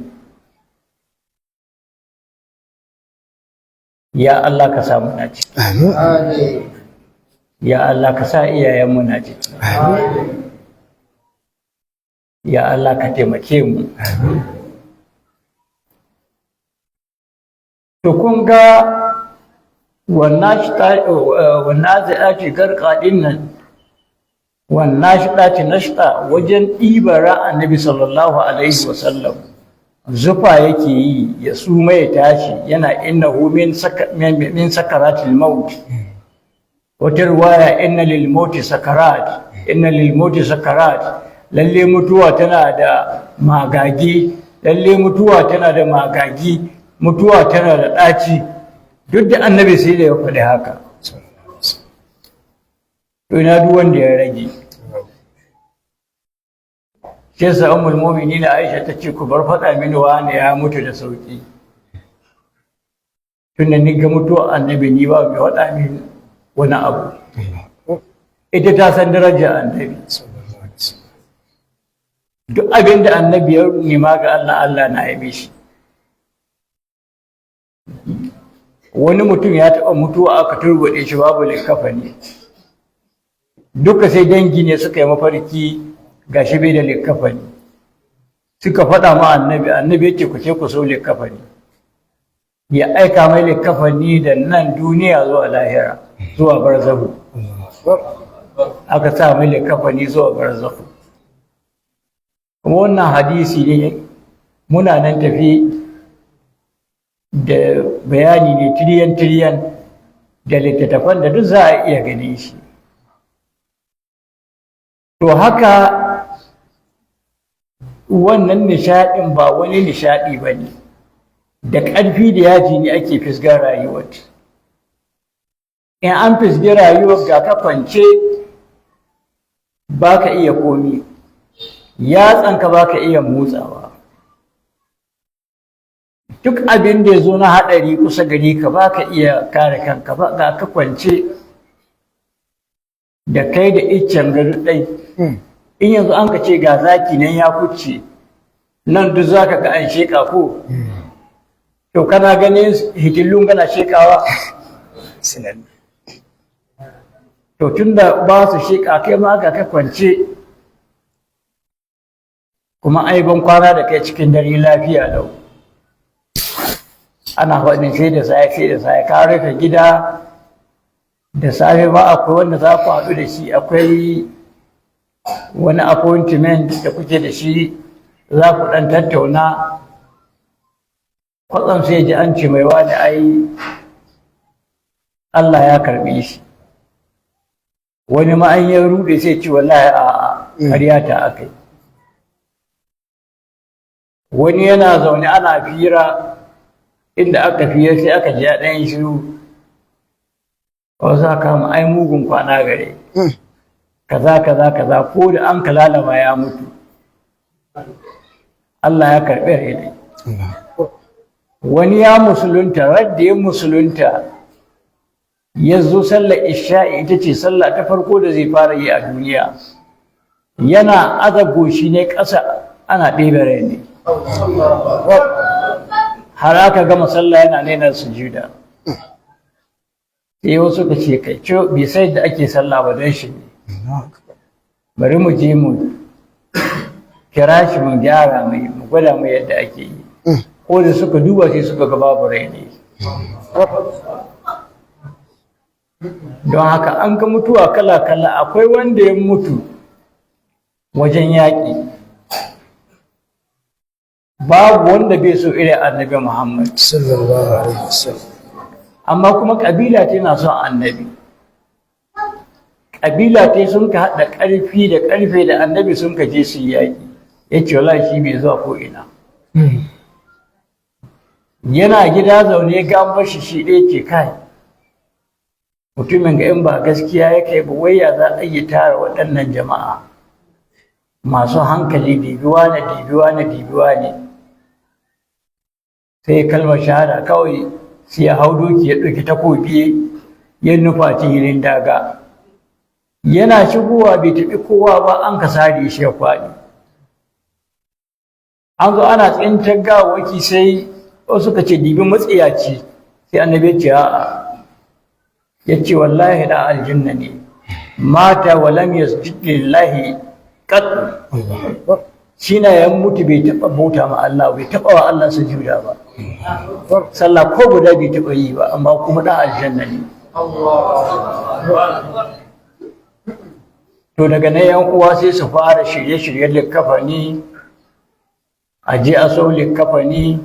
ya Allah ka samu na ciki ya Allah ka sa iyayenmu na ciki ya Allah ka taimake mu to kun ga wannan zai ce gargaɗin nan wannan shi nashta wajen ɗibara annabi sallallahu alaihi wasallam zufa yake yi ya suma ya tashi yana innahu min sakaratil maut wata ruwaya inna lil mauti sakarat inna lil mauti sakarat lalle mutuwa tana da magagi lalle mutuwa tana da magagi mutuwa tana da ɗaci duk da annabi sai da ya faɗi haka to ina duk wanda ya rage shi yasa ummul mu'minin Aisha ta ce ku bar faɗa mini wani ya mutu da sauki tunda ni ga mutuwa annabi ni ba mai faɗa mini wani abu ita ta san daraja annabi duk abin da annabi ya nema ga Allah Allah na yabe shi wani mutum ya taɓa mutuwa aka turbuɗe shi babu likafani duka sai dangi ne suka yi mafarki ga shi bai da likafani suka faɗa ma annabi annabi yake ku ce ku so likafani ya aika mai likafani da nan duniya zuwa lahira zuwa barzahu aka sa mai likafani zuwa barzahu kuma wannan hadisi ne muna nan tafi da bayani ne tiriyan da littattafan da duk za a iya gane shi to haka wannan nishaɗin ba wani nishaɗi ba ne da ƙarfi da yaji ne ake fisgar rayuwar in an fisgi rayuwar ga ka kwance ba ka iya komi yatsanka ba ka iya motsawa duk abin da ya zo na haɗari kusa gari ka ba ka iya kare kanka ba ga ka kwance da kai da iccen gari ɗai in yanzu an ka ce ga zaki nan ya kuce nan duk za ka ga an sheƙa ko to kana ganin hitillun kana sheƙawa to tun da ba su sheƙa kai ma ga ka kwance kuma ai ban kwana da kai cikin dare lafiya lau ana faɗin sai da sai ka rufe gida da safe ba akwai wanda za ku haɗu da shi akwai wani appointment da kuke da shi za ku ɗan tattauna kwatsam sai ji an ce mai wani ai Allah ya karɓe shi wani ma an yi rude sai ce wallahi a ƙarya ta aka yi wani yana zaune ana fira inda aka fira sai aka ji a ɗayan shiru wasu aka ma ai mugun kwana gare kaza kaza kaza ko da an kalalama ya mutu Allah ya karɓi rai ne wani ya musulunta radda ya musulunta ya zo sallar isha'i ita ce sallah ta farko da zai fara yi a duniya yana aza goshi ne ƙasa ana ɗebe rai ne har aka gama sallah yana nena sujuda sai wasu ka ce kai ce bai sai da ake sallah ba don shi ne bari mu je mu kira shi mu gyara mai mu gwada mai yadda ake yi ko da suka duba sai suka ga babu rai ne don haka an ga mutuwa kala-kala akwai wanda ya mutu wajen yaƙi babu wanda bai so irin annabi Muhammad sallallahu alaihi wasallam amma kuma ƙabila ta na son annabi ƙabila ta sun ka haɗa ƙarfi da ƙarfe da annabi sun ka je su yaƙi ya ce wala shi bai zuwa ko ina yana gida zaune ga an bashi shi ɗaya ce kai mutumin ga in ba gaskiya ya kai ba waya za a yi tara waɗannan jama'a masu hankali dibiwa ne sai kalmar shahada kawai sai ya hau doki ya ɗauki takobi ya nufa filin daga yana shigowa bai taɓi kowa ba an ka sare shi ya kwaɗi an zo ana tsintar gawaki sai wasu ka ce dibi matsiyaci sai annabi ya ce a'a ya ce wallahi da aljanna ne mata wa lam yasjud lillahi qat shi na ya mutu bai taɓa bauta ma Allah bai taɓa wa Allah sujuda ba sallah ko guda bai taɓa yi ba amma kuma da aljanna ne to daga nan yan uwa sai su fara shirye-shiryen likkafani a je a sau likkafani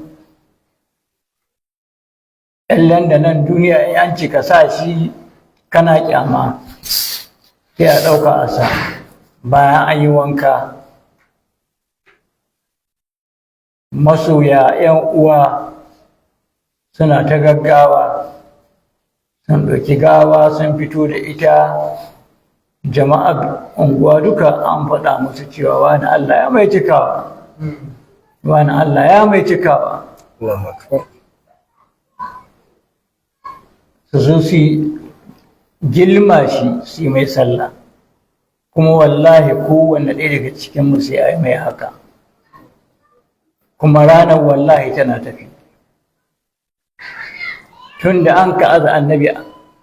ɗan da nan duniya yan cika sa shi kana kyama sai a ɗauka a sa bayan an yi wanka masoya yan uwa suna ta gaggawa sun ɗauki gawa sun fito da ita jama'a unguwa duka an faɗa musu cewa wani Allah ya mai cikawa wani Allah ya mai cikawa su zo su gilma shi su yi mai sallah kuma wallahi kowanne ɗaya daga cikin mu sai ai mai haka kuma ranar wallahi tana tafi tun da an ka aza annabi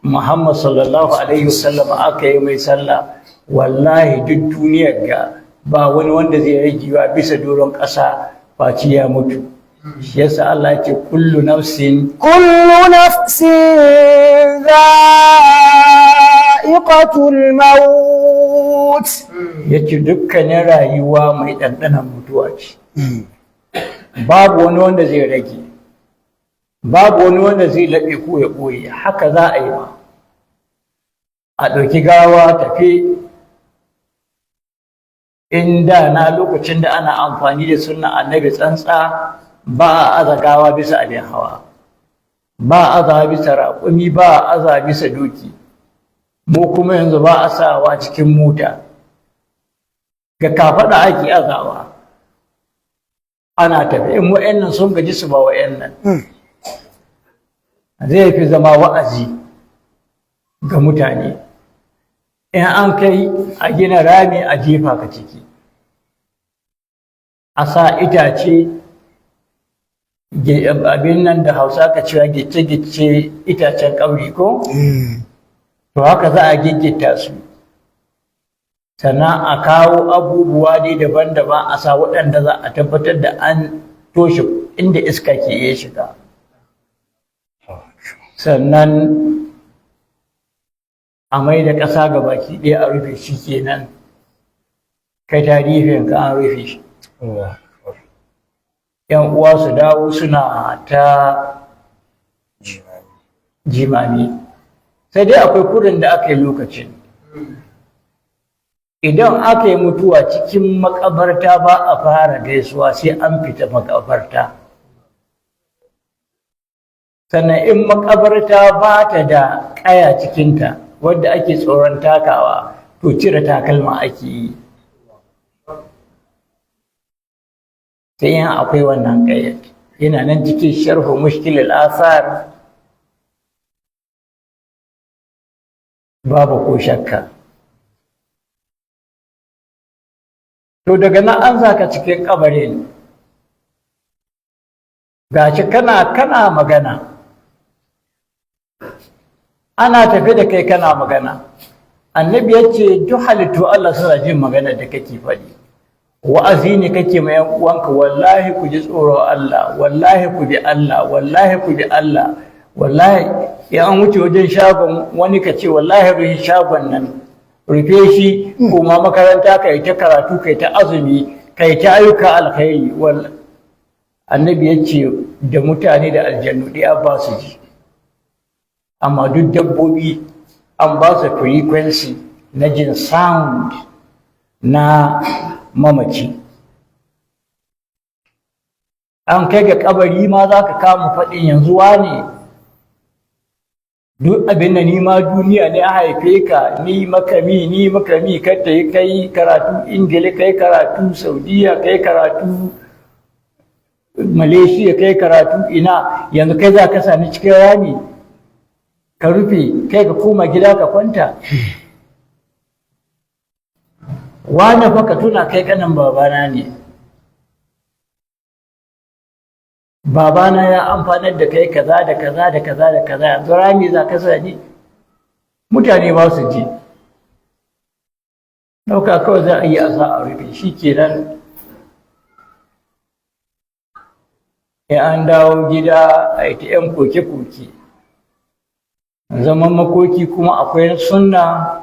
Muhammad sallallahu alaihi wasallam aka yi mai sallah wallahi duk duniyar ga ba wani wanda zai ragewa bisa doron ƙasa faci ya mutu shi yasa Allah ya ce kullu nafsin dha'iqatul maut yace dukkanin rayuwa mai ɗanɗanon mutuwa ce babu wani wanda zai rage babu wani wanda zai laɓe ko ya ɓoye haka za a yi ma a ɗauki gawa tafi inda na lokacin da ana amfani da sunna annabi tsantsa ba a aza gawa bisa abin hawa ba a aza bisa raƙumi ba a aza bisa doki mu kuma yanzu ba a sawa cikin mota ga kafaɗa ake azawa ana tafi in wa'annan sun gaji su ba wa'annan zai fi zama wa'azi ga mutane in an kai a gina rami a jefa ka ciki a sa itace abin nan da hausa ka cewa gice-gice itacen ƙauri ko to haka za a giggita su sannan a kawo abubuwa dai daban-daban a sa waɗanda za a tabbatar da an toshe inda iska ke iya shiga sannan a mai da ƙasa ga baki ɗaya a rufe shi kenan kai tarihin ka an rufe shi 'yan uwa su dawo suna ta jimami. Sai dai akwai kurin da aka yi lokacin, idan aka yi mutuwa cikin makabarta ba a fara gaisuwa sai an fita makabarta. Sannan in makabarta ba ta da ƙaya cikinta wadda ake tsoron takawa, to cire takalma ake yi. Sai yin akwai wannan ƙayar, yana nan cikin sharhu mushkilul asar, babu ko shakka. To daga nan an saka cikin kabarin, gashi kana magana, ana tafi da kai kana magana. Annabi ya ce duk halittu Allah suna jin magana da kake faɗi. Wa'azi ne kake ma yan uwanka, wallahi ku ji tsoron Allah, wallahi ku bi Allah, wallahi ku bi Allah, wallahi ya an wuce wajen shagon wani ka ce wallahi rufe shagon nan, rufe shi, kuma makaranta kai ta karatu, kai ta azumi, kai ta ayyuka alkhairi. Annabi ya ce da mutane da aljannu ɗaya ba su ji, amma duk dabbobi an ba su frequency na jin sound na mamaci. An kai ga kabari ma za ka kama faɗin yanzu wane, duk abin da ni ma duniya ne a haife ka, ni makami ka ta yi kai karatu Ingila, kai karatu Saudiya, kai karatu Malaysia, kai karatu ina, yanzu kai za ka sani cikin rami ka rufe kai ka koma gida ka kwanta. Wane fa ka tuna kai kanan babana ne, babana ya amfanar da kai kaza da kaza da kaza da kaza, yanzu rami za ka sani. Mutane ba su ji, ɗauka kawai za a yi asa a rufe shi kenan. Ya an dawo gida a yi ta 'yan koke-koke, zaman makoki kuma akwai sunna,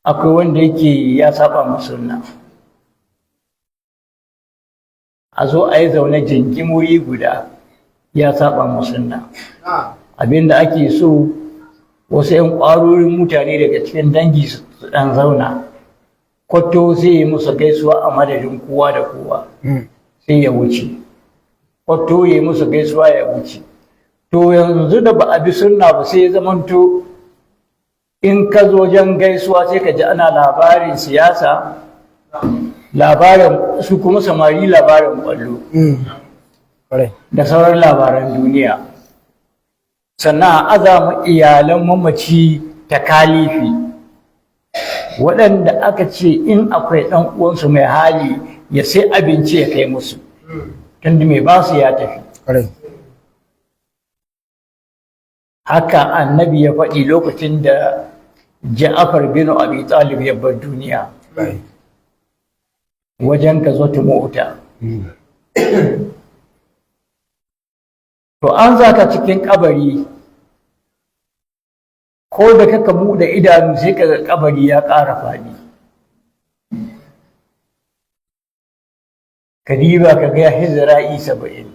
akwai wanda yake ya saba mu sunna. A zo a yi zaune jingimoyi guda, ya saba mu sunna. Abinda ake so wasu 'yan ƙwarorin mutane daga cikin dangi su ɗan zauna, kwato sai yi musu gaisuwa a madadin kowa da kowa, sai ya wuce. Kwato ya yi musu gaisuwa ya wuce. To yanzu da ba a bi sunna ba sai ya zamanto in ka zo wajen gaisuwa sai ka ji ana labarin siyasa, labarin su kuma samari labarin ƙwallo da sauran labaran duniya. Sannan a azamu iyalan mamaci takalifi, waɗanda aka ce in akwai ɗan uwansu mai hali ya sai abinci ya kai musu, tunda mai basu ya tafi. Haka annabi ya faɗi lokacin da Ja'far bin Abi Talib ya bar duniya, wajen ka zo ta mota. To an zaka cikin kabari, ko da kaka buɗe idanu sai kaga kabari ya ƙara faɗi. Kadiba ka ga ya hizra'i 70,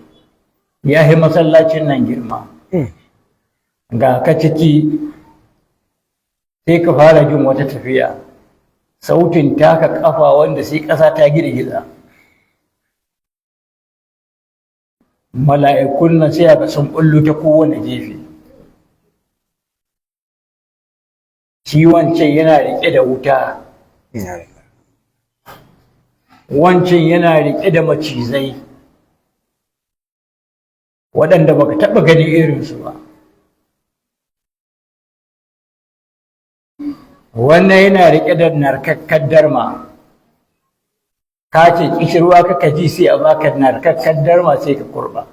ya yi masallacin nan girma. Ga ka ciki sai ka fara jin wata tafiya, sautin taka kafa wanda sai ƙasa ta girgiza. Mala'ikun nan sai ga sun bullo ta kowane gefe. Shi wancan yana riƙe da wuta, wancan yana riƙe da macizai, waɗanda baka taɓa gani irinsu ba. Wannan yana riƙe da narkakkar darma, ka ce ƙishirwa kaka ji sai a baka narkakkar darma sai ka kurɓa.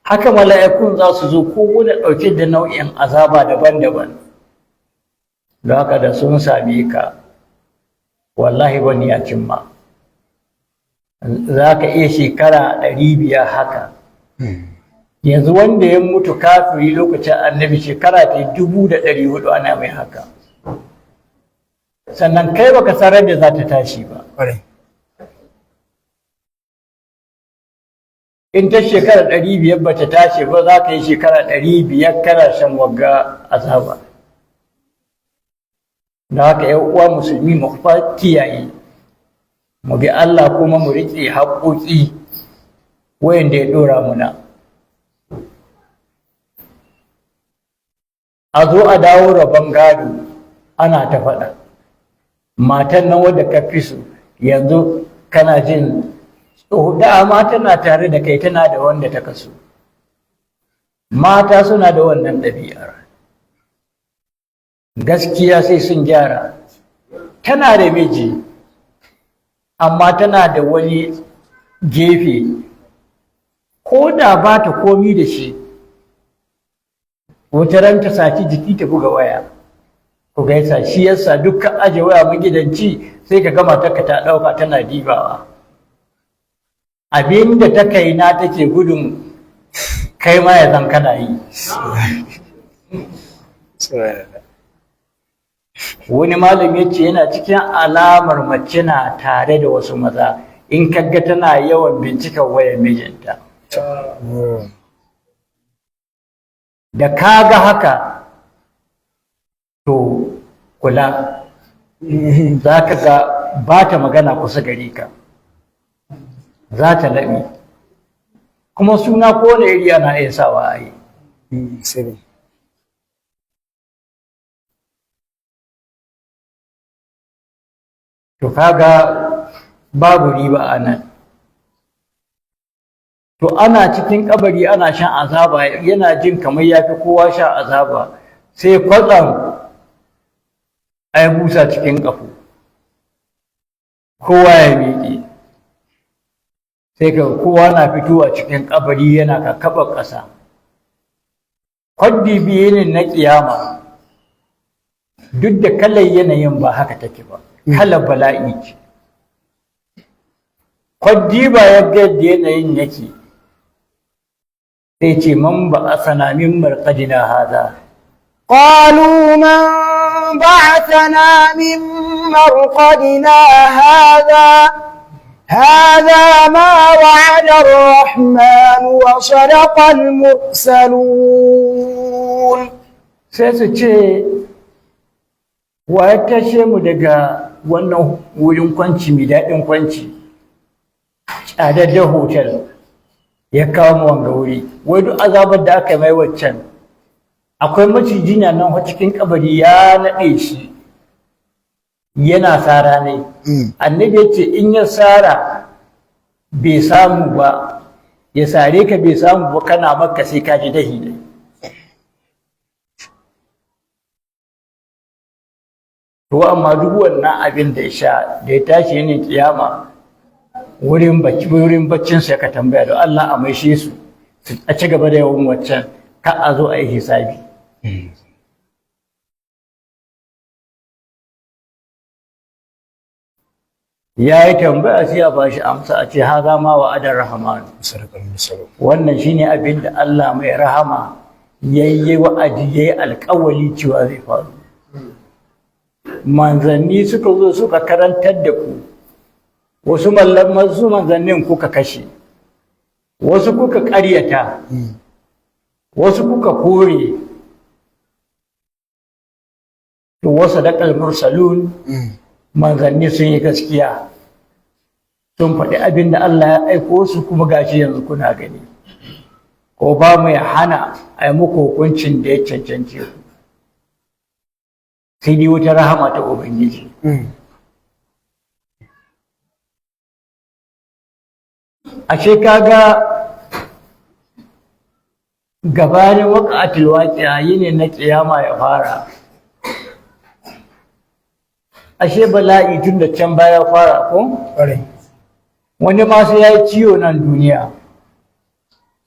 Haka mala'ikun za su zo kowane ɗauke da nau'in azaba daban-daban. Don haka da sun same ka, wallahi wani ya cimma. Za ka iya shekara 500 haka. Yanzu wanda ya mutu kafiri lokacin annabi shekara ta 1400 ana mai haka. sannan kai baka sarar da za ta tashi ba. In ta shekara 500 ba ta tashi ba, za ka yi shekara 500 kana shan wagga azaba. Da haka ‘yan uwa musulmi mu fa kiyaye, mu bi Allah kuma mu riƙe haƙoƙi wayanda ya ɗora muna. A zo a dawo rabon gado ana ta faɗa. Matan nan wadda ka fi so yanzu kana jin dama tana tare da kai, tana da wanda ta kaso. Mata suna da wannan ɗabi'ar. Gaskiya sai sun gyara. Tana da miji, amma tana da wani gefe, ko da ba ta komi da shi, wata ran ta saki jiki ta buga waya. Ku gaisa, shi yasa dukkan aje waya magidanci sai ka gama ta ɗauka tana dibawa. Abin da ta kai na take gudun kai ma ya zan kana yi. Wani malami ya ce yana cikin alamar mace na tare da wasu maza in kaga tana yawan binciken wayar mijinta. Da kaga haka to kula, za ka ga ba ta magana kusa gare ka, za ta laɓi. Kuma suna kowane iri ana iya sawa a yi. To kaga babu riba a nan. To ana cikin kabari ana shan azaba, yana jin kamar ya fi kowa shan azaba, sai kwatsam a yi busa cikin ƙafo, kowa ya miƙe, sai ka kowa na fitowa cikin kabari yana kakkaɓar ƙasa. Kwaddi biyu ne na ƙiyama, duk da kalar yanayin ba haka take ba, kalar bala'i ce. Kwaddi ba yadda yanayin yake, sai ce man ba a sana min marqadina hada. قالوا من بعثنا من مرقدنا هذا ما وعد الرحمن وصدق المرسلون. Sai su ce, wa ya tashe mu daga wannan wurin kwanci mai daɗin kwanci, tsadaddan hotel ya kawo mu wanga wuri, wai duk azabar da aka mai waccan. Akwai maciji na nan cikin kabari ya naɗe shi yana sara ne. Annabi ya ce in ya sara bai samu ba, ya sare ka bai samu ba, kana Makka sai ka ji dahi ne. To amma duk wannan abin da ya sha da ya tashi ne kiyama, wurin baccinsa ka tambaya da Allah a maishe su a ci gaba da yawan waccan, ka a zo a yi hisabi. Ya yi tambaya sai a bashi amsa a ce haza ma wa adar rahman. Wannan shine abin da Allah mai rahama yayi wa'adi, yayi alƙawali cewa zai faru. Manzanni suka zo suka karantar da ku, wasu manzannin kuka kashe, wasu kuka ƙaryata, wasu kuka kore. To wasu daƙal mursalun, manzanni sun yi gaskiya, sun faɗi abin da Allah ya aiko su, kuma gashi yanzu kuna gani. Ko ba mu ya hana a yi muku hukuncin da ya cancance ku, sai dai wata rahama ta Ubangiji. Ashe kaga gabanin waƙatul waqi'a yini na ƙiyama ya fara. Ashe bala'i tun da can baya fara ko? Wani ma sai ya yi ciwo nan duniya,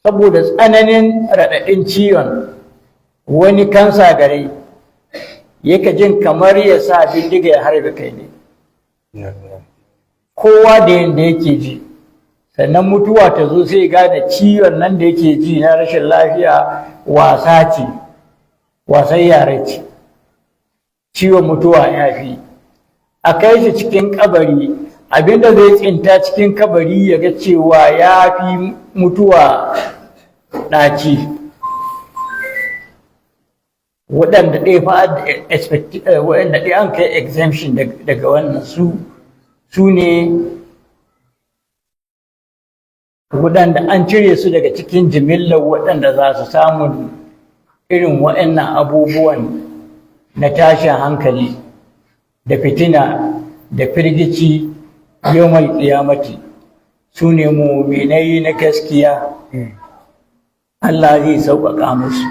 saboda tsananin raɗaɗin ciwon. Wani kansa gare yake jin kamar ya sa bindiga ya harbe kai ne. Kowa da yadda yake ji, sannan mutuwa ta zo sai gane ciwon nan da yake ji na rashin lafiya wasa ce, wasan yare ce. Ciwon mutuwa ya fi. a kai shi cikin kabari, abinda zai tsinta cikin kabari ya ga cewa ya fi mutuwa ɗaci. Waɗanda ɗaya an kai exemption daga wannan su ne waɗanda an cire su daga cikin jimillar waɗanda za su samu irin waɗannan abubuwan na tashin hankali da fitina da firgici yawmal qiyamati. Su ne mu'minai na gaskiya, Allah zai sauƙaƙa musu.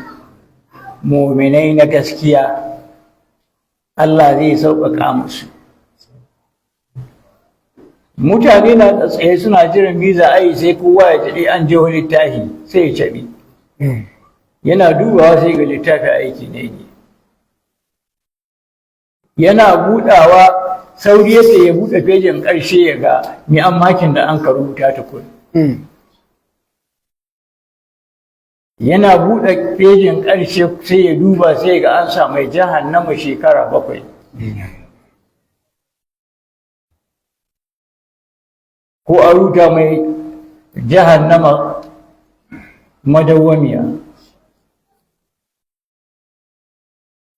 Mu'minai na gaskiya, Allah zai sauƙaƙa musu. Mutane na tsaye suna jiran biza ai sai kowa ya taɗi an je wani littafi sai ya caɓi. Yana dubawa sai ga littafi aiki ne. Yana buɗawa sauri yake ya buɗe fejin ƙarshe ya ga mi an makin da an ka rubuta tukun. Yana buɗe fejin ƙarshe sai ya duba sai ga an sa mai jahannama shekara 7. Ko a rubuta mai jahannama madawwamiya.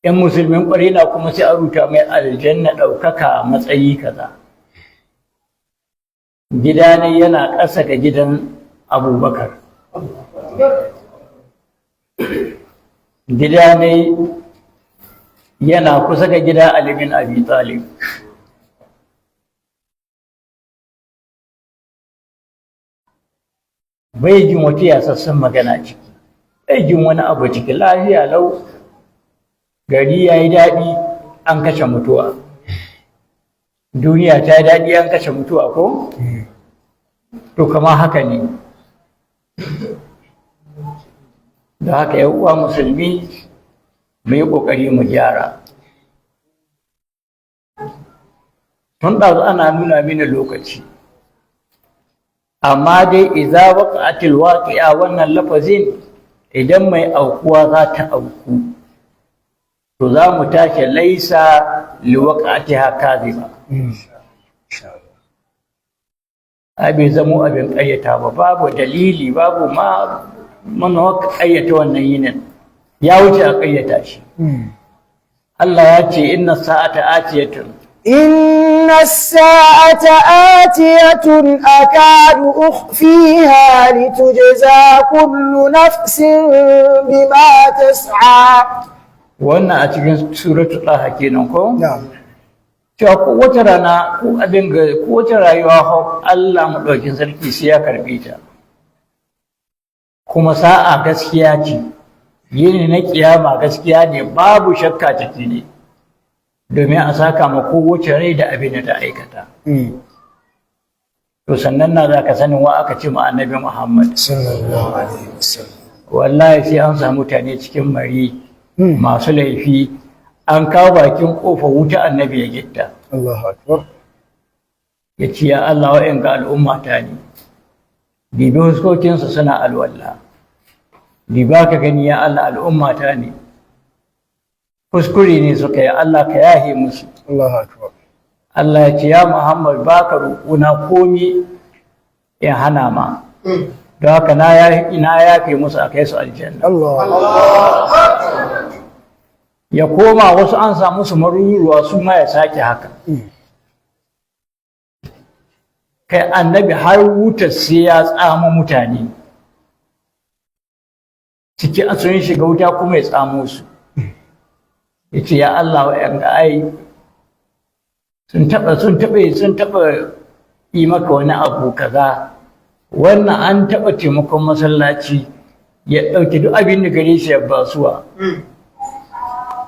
‘Yan musulmin ƙwarai na kuma sai a rubuta mai aljanna ɗaukaka a matsayi kaza. Gida ne yana ƙasa ga gidan Abubakar. Gida ne yana kusa ga gida Ali bin Abi Talib. Bai jin wata yasassun magana ciki, bai jin wani abu ciki, lafiya lau. Gari ya yi daɗi an kashe mutuwa. Duniya ta yi daɗi an kashe mutuwa ko? To kama haka ne. Da haka ‘yan uwa musulmi mu yi ƙoƙari mu gyara. Tun ɗazu ana nuna mini lokaci. Amma dai idza waqa'atil waqi'a wannan lafazin idan mai aukuwa za ta auku. To za mu tashi laisa liwaqatiha kadhiba. Bai zamo abin ƙayyata ba, babu dalili, babu mana ƙayyata wannan yinin. Ya wuce a ƙayyata shi. Allah ya ce inna sa'ata atiyatun. Inna sa'ata atiyatun akadu ukhfiha litujza kullu nafsin bima tas'a. Wannan a cikin suratul Taha kenan ko? Cewa kowace rana ko abin ga kowace rayuwa Allah madaukin sarki sai ya karbe ta. Kuma sa'a gaskiya ce, yini na kiyama gaskiya ne, babu shakka ciki ne, domin a saka ma kowace rai da abin da ta aikata. To sannan na za ka sanin wa aka ce ma annabi Muhammad sallallahu alaihi wasallam. Wallahi sai an samu mutane cikin mari masu laifi, an kawo bakin kofa wuta annabi ya gitta. Allahu akbar. Ya ce ya Allah wa'in ga al'umma ta ne. Dibi huskokinsu suna alwala. Diba ka gani ya Allah al'umma ta ne. Kuskure ne suka yi, Allah ka yahe musu. Allahu akbar. Allah ya ce ya Muhammad ba ka roƙona komi in hana ma. Don haka na yafe musu a kai su aljanna. Ya koma wasu an samu su maruruwa su ma ya sake haka. Kai annabi har wuta sai ya tsamo mutane. Ciki sun shiga wuta kuma ya tsamo su. Ya ce ya Allah wa'yanga ai sun taɓa yi maka wani abu kaza. Wannan an taɓa taimakon masallaci ya ɗauki duk abin da gare shi ya basuwa.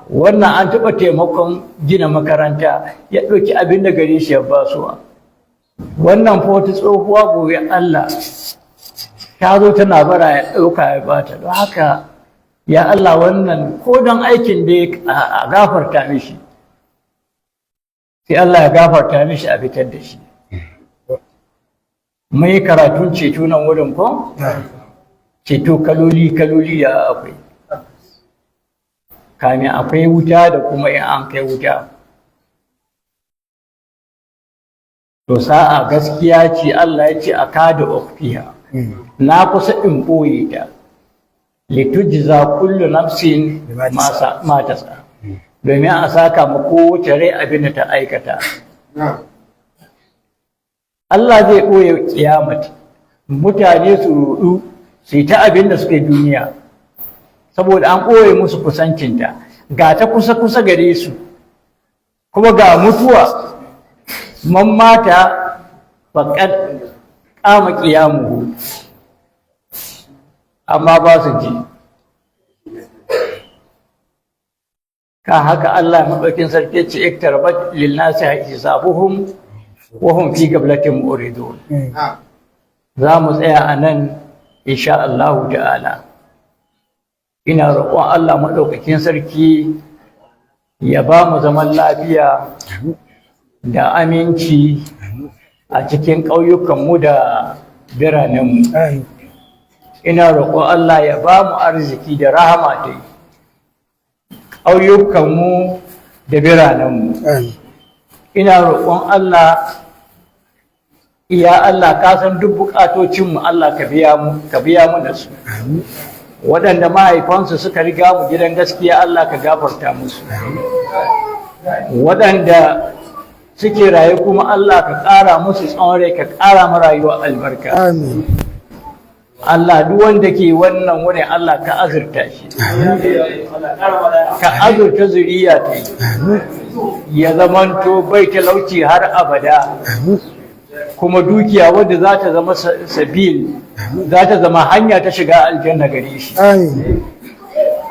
Wannan an taɓa taimakon gina makaranta ya ɗauki abin da gare shi ya basuwa. Wannan fa wata tsohuwa gobe Allah ta zo tana bara ya ɗauka ya bata. Don haka ya Allah wannan ko don aikin da a gafarta mishi. Sai Allah ya gafarta mishi a fitar da shi. Mai karatun ceto nan wurin ko? Ceto kaloli ya akwai. Kamin akwai wuta da kuma in an kai wuta. to sa'a gaskiya ce Allah ya ce akadu ukhfiha na kusa in boye ta litujza kullu nafsin ma tas'a domin a saka ma kowace rai abin da ta aikata. Allah zai ɓoye kiyamati mutane su rudu su yi ta abin da suke duniya saboda an ɓoye musu kusancinta ga ta kusa gare su kuma ga mutuwa man mata faƙad ƙama ƙiyamuhu amma ba su ji. Ka haka Allah maɗaukin sarki ce iktarabat linnasi hisabuhum wa hum fi gablatin muridun. Za mu tsaya a nan insha Allah ta'ala. Ina roƙon Allah maɗaukakin sarki ya ba mu zaman lafiya da aminci a cikin ƙauyukanmu da biranenmu. Ina roƙon Allah ya ba mu arziki da rahama ta yi ƙauyukanmu da biranenmu. Ina roƙon Allah, ya Allah ka san duk buƙatocinmu Allah ka biya mu da su. Waɗanda mahaifansu suka riga mu gidan gaskiya Allah ka gafarta musu. Waɗanda suke raye kuma Allah ka ƙara musu tsawon rai ka ƙara mu rayuwa albarka. Allah duk wanda ke wannan wani Allah ka azurta shi, ka azurta zuriya ta ya zamanto bai talauci har abada, kuma dukiya wadda za ta zama sabil, za ta zama hanya ta shiga aljanna gare shi.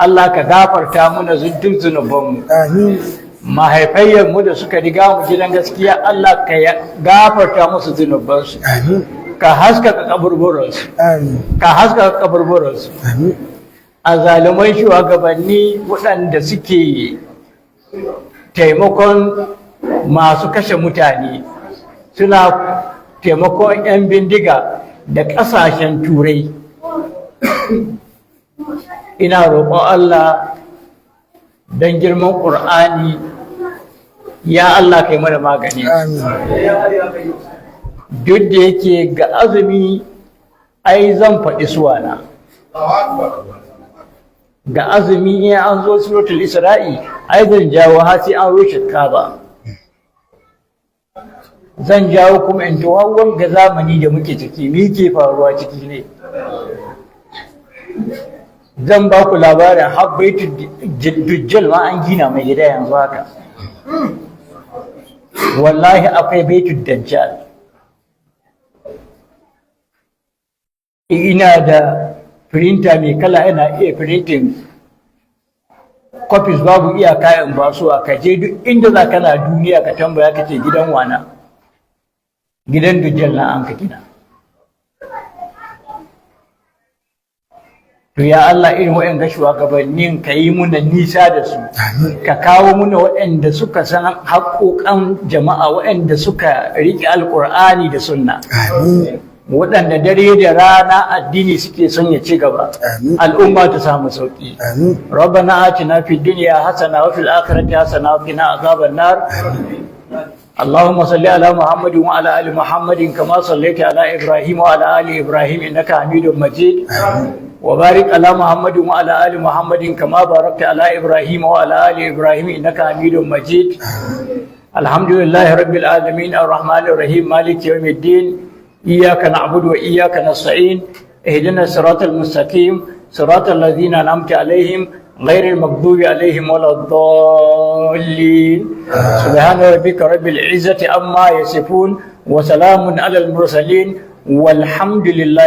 Allah ka gafarta muna duk zunubanmu. Mahaifayenmu da suka riga mu gidan gaskiya Allah ka gafarta musu zunubansu. Ka haskaka kaburburansu, ka haskaka kaburburansu. A zaluman shugabanni waɗanda suke taimakon masu kashe mutane, suna taimakon 'yan bindiga da ƙasashen turai. Ina roƙon Allah don girman ƙur'ani, ya Allah kai mana magani. Duk da yake ga azumi ai zan faɗi suwana. Ga azumi in an zo suratul Isra'i ai zan jawo har sai an rushe Kaaba. Zan jawo kuma in tawawwan ga zamani da muke ciki, me ke faruwa ciki ne. Zan ba ku labarin har baitul Dujjal ma an gina mai gida yanzu haka. Wallahi akwai baitul Dajjal. Ina da printer mai kala, ina iya printing copies babu iyaka in ba su ka je duk inda za ka na duniya ka tambaya ka ce gidan wana, gidan Dujjal na an ka gina. To ya Allah, irin waɗanda shugabannin ka yi muna nisa da su, ka kawo muna waɗanda suka san haƙoƙan jama'a, waɗanda suka riƙe alƙur'ani da sunna, waɗanda dare da rana addini suke son ya ci gaba, al'umma ta samu sauƙi. Rabbana atina fid dunya hasana wa fil akhirati hasana wa qina azaban nar. اللهم صل على محمد وعلى ال محمد كما صليت على ابراهيم وعلى ال ابراهيم انك حميد مجيد. وبارك على محمد وعلى ال محمد كما باركت على ابراهيم وعلى ال ابراهيم انك حميد مجيد. الحمد لله رب العالمين الرحمن الرحيم مالك يوم الدين اياك نعبد واياك نستعين اهدنا الصراط المستقيم صراط الذين انعمت عليهم غير المغضوب عليهم ولا الضالين. سبحان ربك رب العزة عما يصفون وسلام على المرسلين والحمد لله.